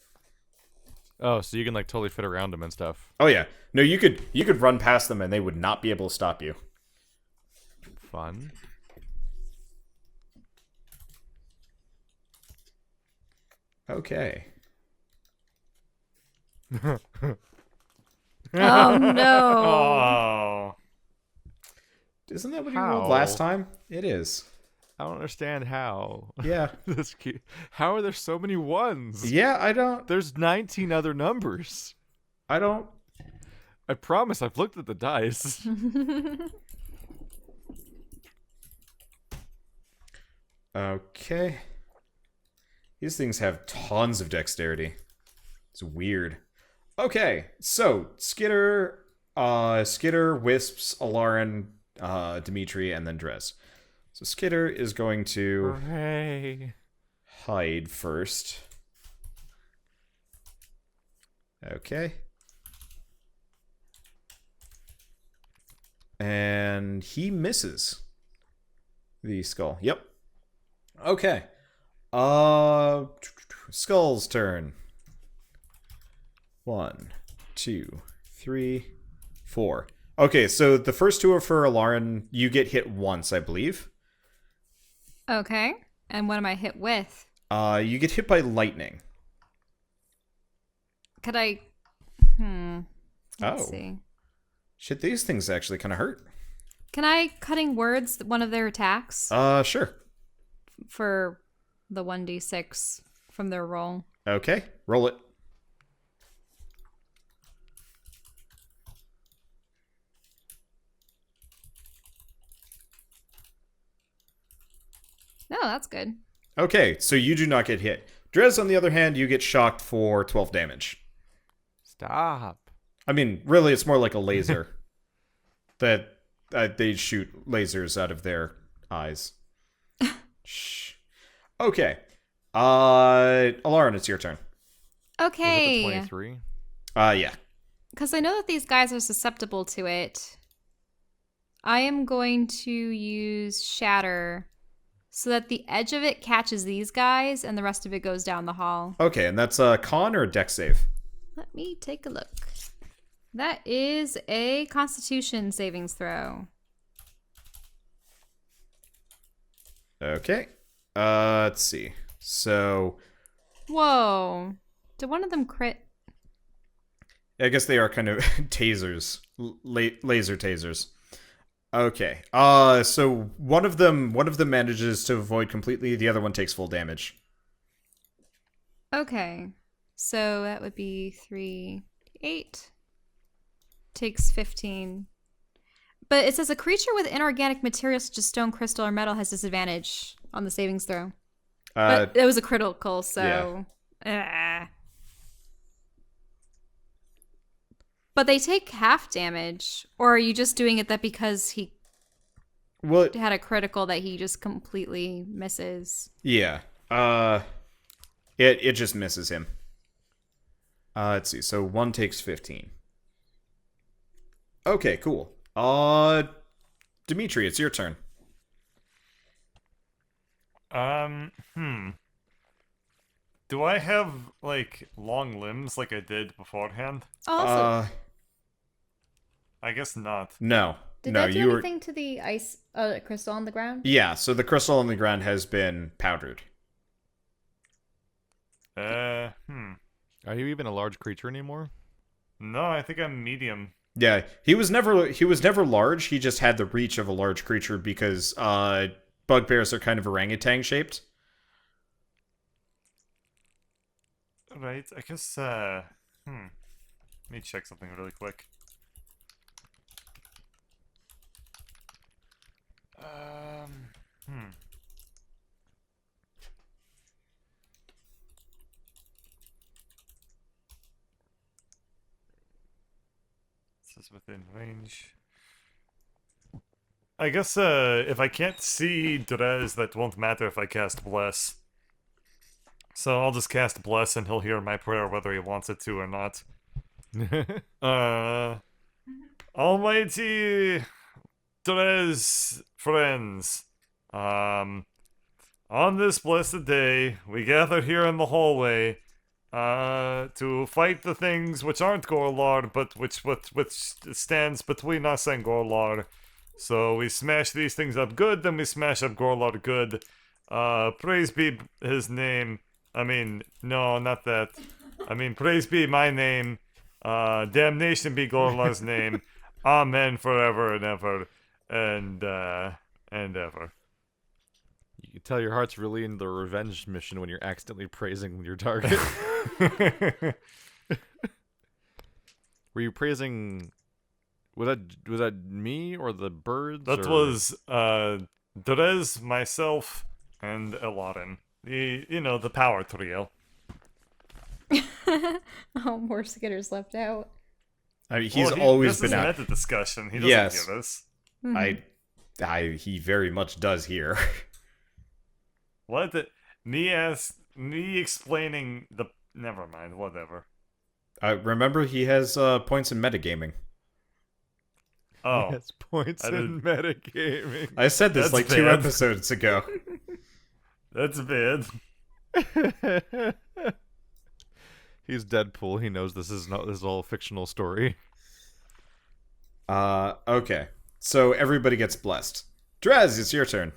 Oh, so you can like totally fit around them and stuff. Oh yeah. No, you could run past them and they would not be able to stop you. Fun. Okay. Oh no. Oh. Isn't that what you rolled last How? time? It is. I don't understand how. Yeah. How are there so many ones? Yeah, I don't. There's 19 other numbers. I don't. I promise I've looked at the dice. Okay. These things have tons of dexterity. It's weird. Okay, so Skitter, Wisps, Alarin, Dimitri, and then Drez. So Skitter is going to Hooray. hide first. Okay. And he misses the skull. Yep. Okay. Skull's turn. 1, 2, 3, 4. Okay, so the first two are for Alarin. You get hit once, I believe. Okay. And what am I hit with? You get hit by lightning. Could I? Let's see. Shit, these things actually kind of hurt. Can I cutting words one of their attacks Sure. for the 1d6 from their roll? Okay, roll it. No, that's good. Okay, so you do not get hit. Drez, on the other hand, you get shocked for 12 damage. Stop. I mean, really, it's more like a laser. that they shoot lasers out of their eyes. Shh. Okay. Alarin, it's your turn. Was it the Okay. 23? Yeah. Because I know that these guys are susceptible to it. I am going to use Shatter so that the edge of it catches these guys and the rest of it goes down the hall. Okay, and that's a con or a dex save? Let me take a look. That is a Constitution savings throw. Okay. Let's see. So, Whoa. Did one of them crit? I guess they are kind of tasers, laser tasers. Okay. So one of them manages to avoid completely. The other one takes full damage. Okay. So that would be 3, 8. Takes 15. But it says a creature with inorganic materials such as stone, crystal, or metal has disadvantage on the savings throw. But it was a critical, so... But they take half damage. Or are you just doing it that because he had a critical that he just completely misses? Yeah. It just misses him. Let's see. So one takes 15. Okay, cool. Dimitri, it's your turn. Do I have, like, long limbs like I did beforehand? Also, I guess not. No. did no, that do you anything to the ice crystal on the ground? Yeah, so the crystal on the ground has been powdered. Are you even a large creature anymore? No, I think I'm medium. Yeah, he was never large. He just had the reach of a large creature because bugbears are kind of orangutan shaped. Right, I guess, Let me check something really quick. This is within range. I guess, if I can't see Drez, that won't matter if I cast Bless. So I'll just cast Bless and he'll hear my prayer whether he wants it to or not. Almighty Drez friends, on this blessed day, we gather here in the hallway, to fight the things which aren't Gorlard, but which stands between us and Gorlard. So we smash these things up good, then we smash up Gorlard good. Praise be his name. I mean, no, not that. I mean, praise be my name. Damnation be Gorla's name. Amen forever and ever. And ever. You can tell your heart's really in the revenge mission when you're accidentally praising your target. Were you praising? Was that me or the birds? That or... was, Derez, myself, and Elarin. The power trio. Oh, more Skitters left out. I mean, he's Well, always this been is out. meant a discussion. He doesn't Yes. hear this. He very much does here. What? Me explaining the... Never mind, whatever. Remember, he has points in metagaming. Oh. Yes, points I in metagaming. I said this That's like 2 bad. episodes ago. That's bad. He's Deadpool. He knows this is all a fictional story. Okay. So everybody gets blessed. Drez, it's your turn.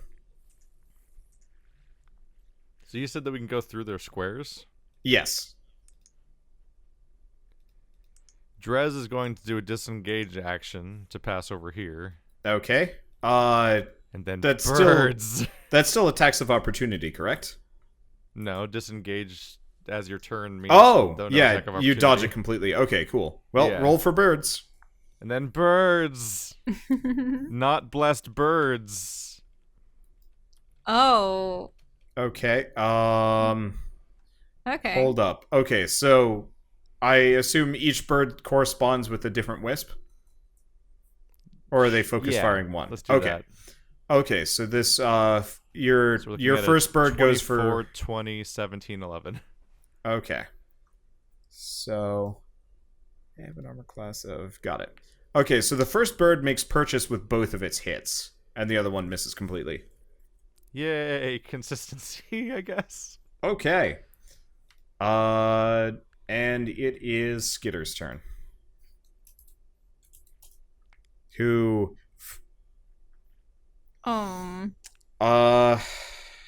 So you said that we can go through their squares? Yes. Drez is going to do a disengage action to pass over here. Okay. And then That's birds. That's still attacks of opportunity, correct? No, disengage as your turn means Oh, no yeah, attack of you dodge opportunity. it completely. Okay, cool. Well, Yeah. roll for birds. And then birds. Not blessed birds. Oh. Okay. Okay. Hold up. Okay, so I assume each bird corresponds with a different wisp? Or are they focus Yeah, firing one? Let's do okay. that. Okay, so this your So we're looking at a first bird goes for 24, 20, 17, 11. Okay. So I have an armor class of got it. Okay, so the first bird makes purchase with both of its hits, and the other one misses completely. Yay, consistency, I guess. Okay. And it is Skitter's turn. Who Oh.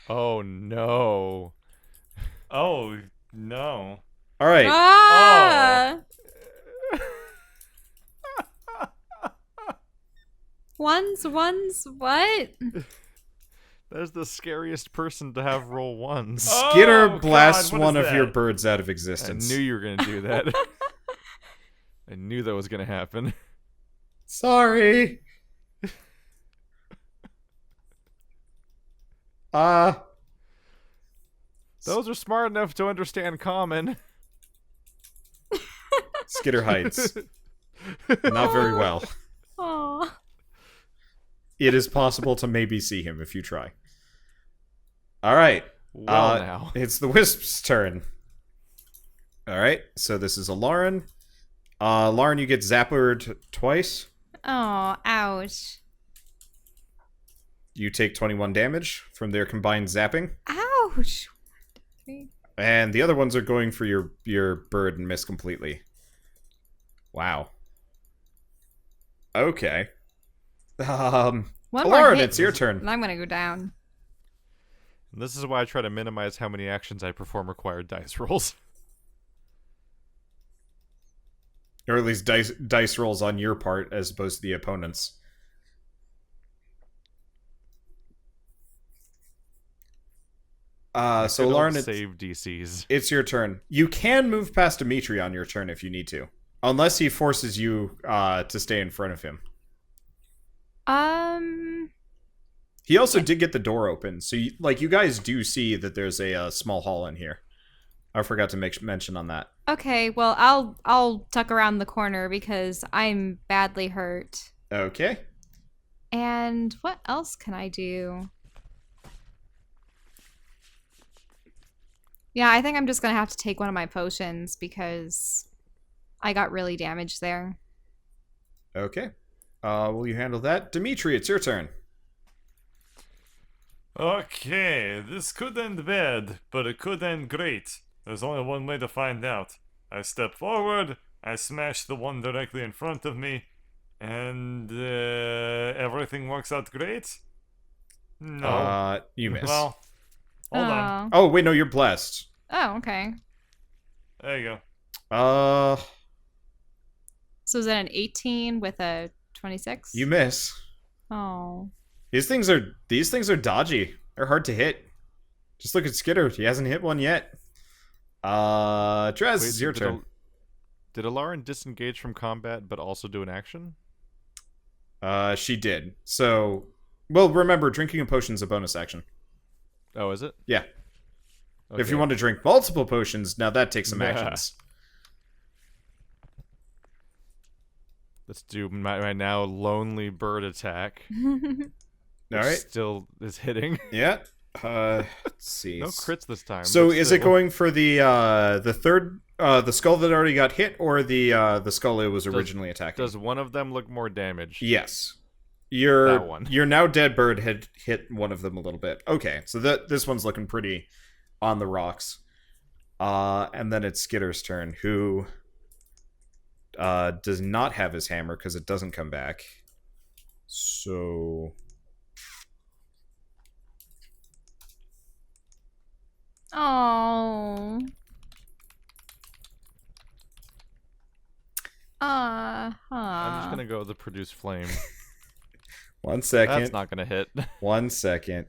Oh no. Oh, no. all right. Ah! Ones, what? That's the scariest person to have roll ones. Skitter Oh, blasts God, what one is of your that? birds out of I existence. knew you were gonna do that. I knew that was gonna happen. Sorry. Those are smart enough to understand common. Skitter hides. Not very well. Oh. It is possible to maybe see him if you try. All right. Well, now. It's the wisp's turn. All right. So this is a Lauren. Lauren, you get zappered twice. Oh, ouch. You take 21 damage from their combined zapping. Ouch. 3. And the other ones are going for your bird and miss completely. Wow. Okay. One more Lauren, hit, it's your and turn. I'm gonna go down. And this is why I try to minimize how many actions I perform required dice rolls. Or at least dice rolls on your part as opposed to the opponent's. So Good old Lauren, save DCs. it's your turn. You can move past Dimitri on your turn if you need to. Unless he forces you to stay in front of him. He also did get the door open, so you guys do see that there's a small hall in here. I forgot to make mention on that. Okay, well, I'll tuck around the corner because I'm badly hurt. Okay. And what else can I do? Yeah, I think I'm just gonna have to take one of my potions because I got really damaged there. Okay. Will you handle that? Dimitri, it's your turn. Okay, this could end bad, but it could end great. There's only one way to find out. I step forward, I smash the one directly in front of me, and everything works out great? No. You miss. Well, hold on. Oh, wait, no, you're blessed. Oh, okay. There you go. So is that an 18 with a 26? You miss. Oh. These things are dodgy. They're hard to hit. Just look at Skitter. He hasn't hit one yet. Drez, it's your turn. Did Alarin disengage from combat but also do an action? She did. So, well, remember, drinking a potion's a bonus action. Oh, is it? Yeah. Okay. If you want to drink multiple potions, now that takes some actions. Let's do my now lonely bird attack. All right. Still is hitting. Yeah. Let's see. No crits this time. So but is it still. going for the third the skull that already got hit, or the skull it was originally attacking? Does one of them look more damaged? Yes. That one. Your now dead bird had hit one of them a little bit. Okay, so this one's looking pretty on the rocks. And then it's Skitter's turn, who does not have his hammer because it doesn't come back. So Oh. I'm just gonna go with the produce flame. 1 second. That's not gonna hit. 1 second.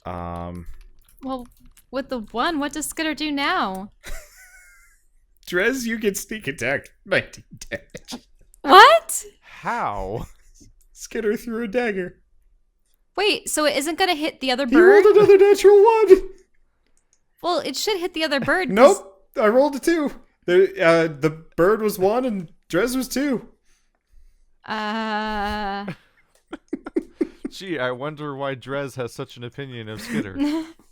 Well, with the 1, what does Skitter do now? Drez, you get sneak attack. 19 damage. What? How? Skitter threw a dagger. Wait, so it isn't gonna hit the other He rolled bird? another natural 1. Well, it should hit the other bird. 'cause- Nope. I rolled a 2. The bird was 1 and Drez was 2. Gee, I wonder why Drez has such an opinion of Skitter.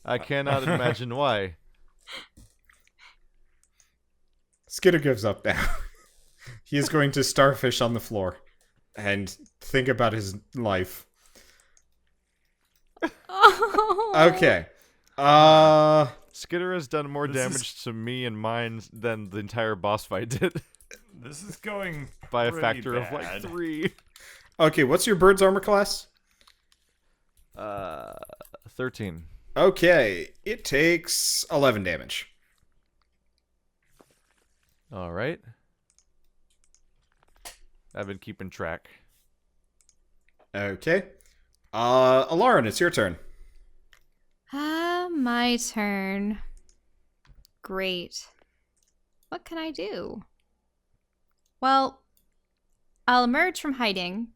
I cannot imagine why. Skitter gives up now. He is going to starfish on the floor and think about his life. Oh. Okay. Skitter has done more This damage to me and mine than the entire boss fight did. This is going By a pretty factor of like bad. 3. Okay, what's your bird's armor class? 13. Okay, it takes 11 damage. Alright. I've been keeping track. Okay. Alarin, it's your turn. My turn. Great. What can I do? Well, I'll emerge from hiding.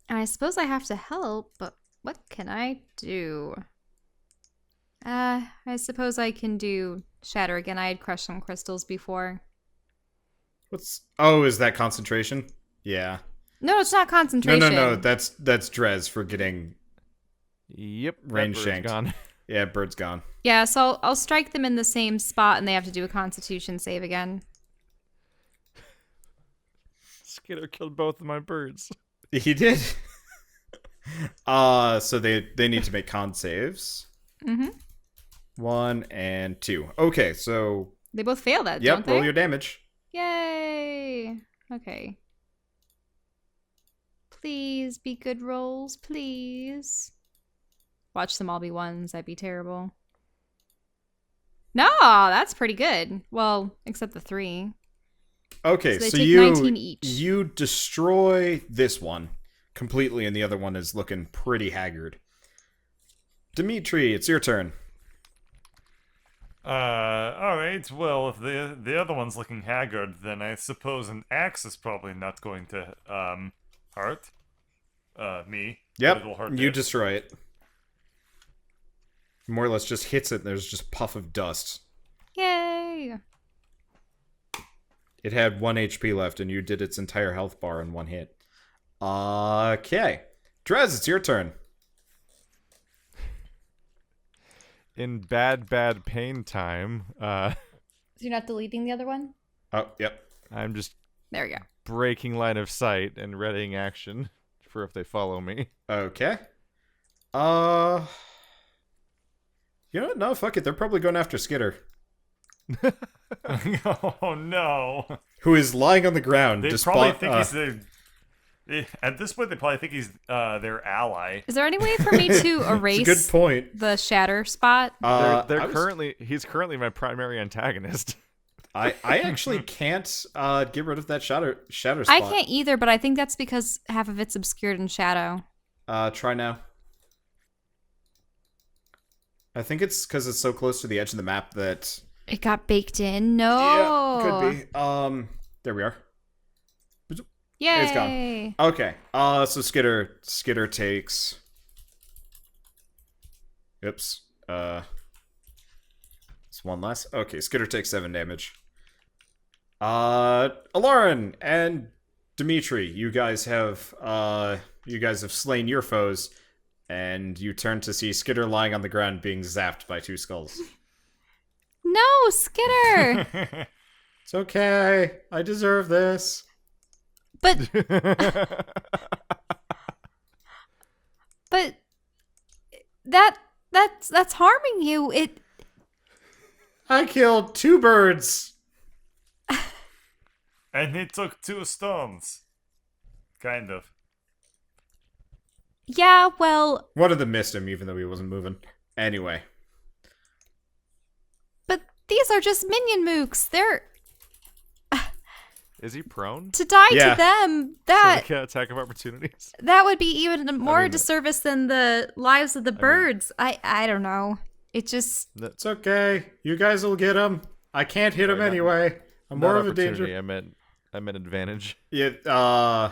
And I suppose I have to help, but what can I do? I suppose I can do Shatter again. I had crushed some crystals before. Oh, is that concentration? Yeah. No, it's not concentration. No. That's Drez for getting. Yep. that Range bird's shanked. Gone. Yeah, bird's gone. Yeah, so I'll strike them in the same spot and they have to do a constitution save again. Skitter killed both of my birds. He did. So they need to make con saves. Mm-hmm. 1 and 2. Okay, so They both fail that, yep, don't they? roll your damage. Yay! Okay. Please be good rolls, please. Watch them all be 1s, that'd be terrible. No, that's pretty good. Well, except the 3. Okay, So they so take you 19 each. you destroy this one completely, and the other one is looking pretty haggard. Dimitri, it's your turn. Alright, well, if the other one's looking haggard, then I suppose an axe is probably not going to, hurt, me. but Yep, it'll hurt you it. destroy it. More or less just hits it, and there's just a puff of dust. Yay! It had 1 HP left, and you did its entire health bar in 1 hit. Okay. Drez, it's your turn. In bad pain time, So you're not deleting the other one? Oh, yep. I'm just There we go. breaking line of sight and readying action for if they follow me. Okay. You know what? No, fuck it. They're probably going after Skitter, Oh no! who is lying on the ground. They despite, probably think he's the At this point, they probably think he's their ally. Is there any way for me to It's a erase good point. the shatter spot? He's currently my primary antagonist. I actually can't get rid of that shatter spot. I can't either, but I think that's because half of it's obscured in shadow. Try now. I think it's because it's so close to the edge of the map that... It got baked in? No. Yeah, could be. There we are. Yay. It's gone. Okay. So Skitter takes... Oops. It's one less. Okay, Skitter takes 7 damage. Alarin and Dimitri, you guys have slain your foes, and you turn to see Skitter lying on the ground being zapped by 2 skulls. No, Skitter! It's okay. I deserve this. But that's harming you. I killed 2 birds. And he took 2 stones. Kind of. Yeah, well, One of them missed him, even though he wasn't moving. Anyway. but these are just minion mooks. They're Is he prone? to die Yeah. to them. So That they get attack of opportunities. that would be even more mean, disservice than the lives of the birds. I don't know. It just It's okay. You guys will get him. I can't hit him Sorry, not- anyway. I'm Not more of a opportunity, danger. I meant advantage. Yeah,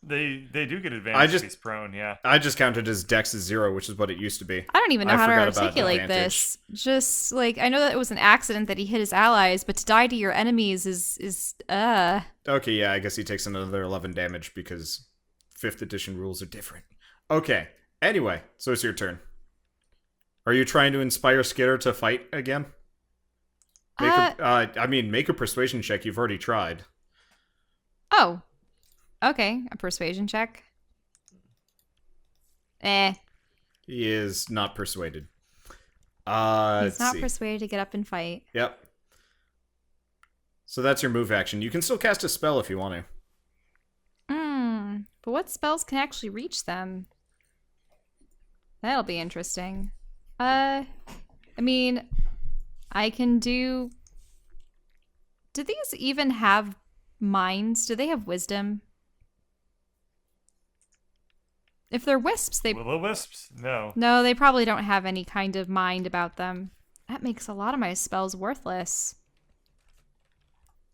They do get I advantage just- if he's prone, yeah. I just counted as Dex is 0, which is what it used to be. I don't even know I how to forgot about articulate advantage. this. Just like I know that it was an accident that he hit his allies, but to die to your enemies is Okay, yeah, I guess he takes another 11 damage because 5th edition rules are different. Okay, anyway, so it's your turn. Are you trying to inspire Skitter to fight again? Make a persuasion check. You've already tried. Oh. Okay, a persuasion check. He is not persuaded. He's Let's not see. persuaded to get up and fight. Yep. So that's your move action. You can still cast a spell if you want to. But what spells can actually reach them? That'll be interesting. I mean, I can do... Do these even have minds? Do they have wisdom? If they're wisps, they... Will-o-wisps? No. No, they probably don't have any kind of mind about them. That makes a lot of my spells worthless.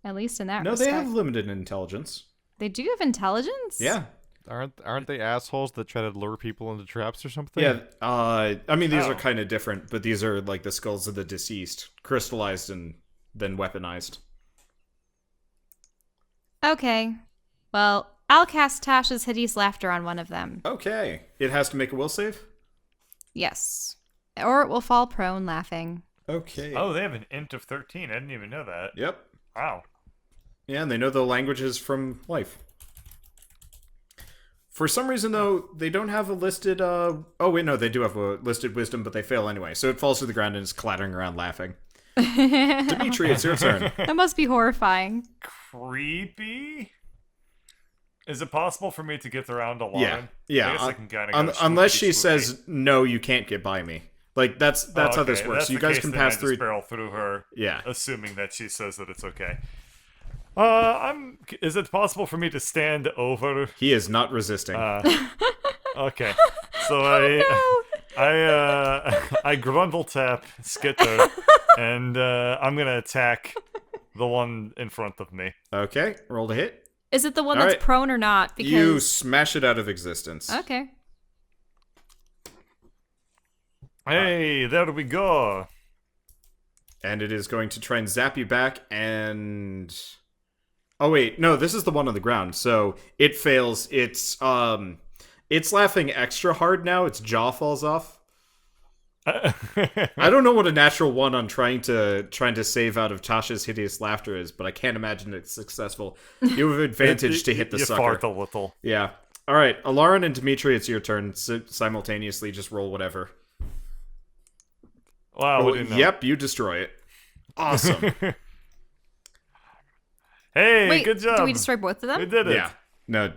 At least in that No, respect. they have limited intelligence. They do have intelligence? Yeah. Aren't they assholes that try to lure people into traps or something? Yeah, I mean, these Oh. are kind of different, but these are like the skulls of the deceased, crystallized and then weaponized. Okay. Well, I'll cast Tasha's Hideous Laughter on one of them. Okay. It has to make a will save? Yes. Or it will fall prone laughing. Okay. Oh, they have an int of 13. I didn't even know that. Yep. Wow. Yeah, and they know the languages from life. For some reason, though, they don't have a listed, oh, wait, no, they do have a listed wisdom, but they fail anyway. So it falls to the ground and is clattering around laughing. Dimitri, it's your turn. That must be horrifying. Creepy? Is it possible for me to get around Alarin? Yeah, yeah. I guess I can kind of Unless she says, no, you can't get by me. Like, that's how this works. You guys can pass through... Barrel through her, Yeah. assuming that she says that it's okay. Is it possible for me to stand over? He is not resisting. Okay. So I grundle tap Skitter, and I'm gonna attack the one in front of me. Okay, roll to hit. Is it the one All that's right. prone or not? Because You smash it out of existence. Okay. Hey, there we go. And it is going to try and zap you back, and... Oh, wait, no, this is the one on the ground, so it fails. It's laughing extra hard now, its jaw falls off. I don't know what a natural one on trying to save out of Tasha's hideous laughter is, but I can't imagine it's successful. You have advantage to hit the you sucker. fart a little. Yeah. Alright, Alarin and Dimitri, it's your turn. Simultaneously, just roll whatever. Wow, Roll- we didn't know. Yep, you destroy it. Awesome. Hey, Wait, good job. did we destroy both of them? We did it. Yeah. No,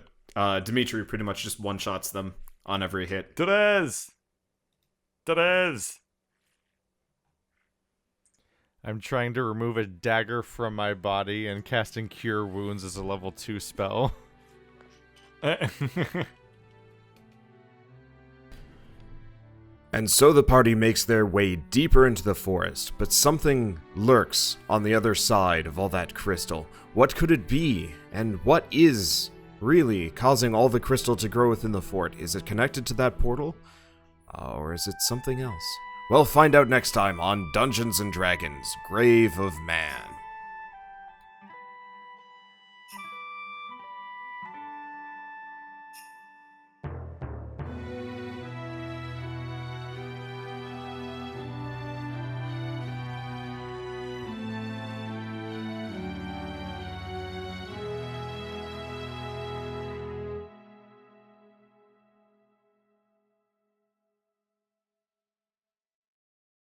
Dimitri pretty much just one-shots them on every hit. Therese! Therese! I'm trying to remove a dagger from my body, and casting Cure Wounds is a level 2 spell. And so the party makes their way deeper into the forest, but something lurks on the other side of all that crystal. What could it be? And what is really causing all the crystal to grow within the fort? Is it connected to that portal? Or is it something else? Well, find out next time on Dungeons & Dragons: Grave of Man.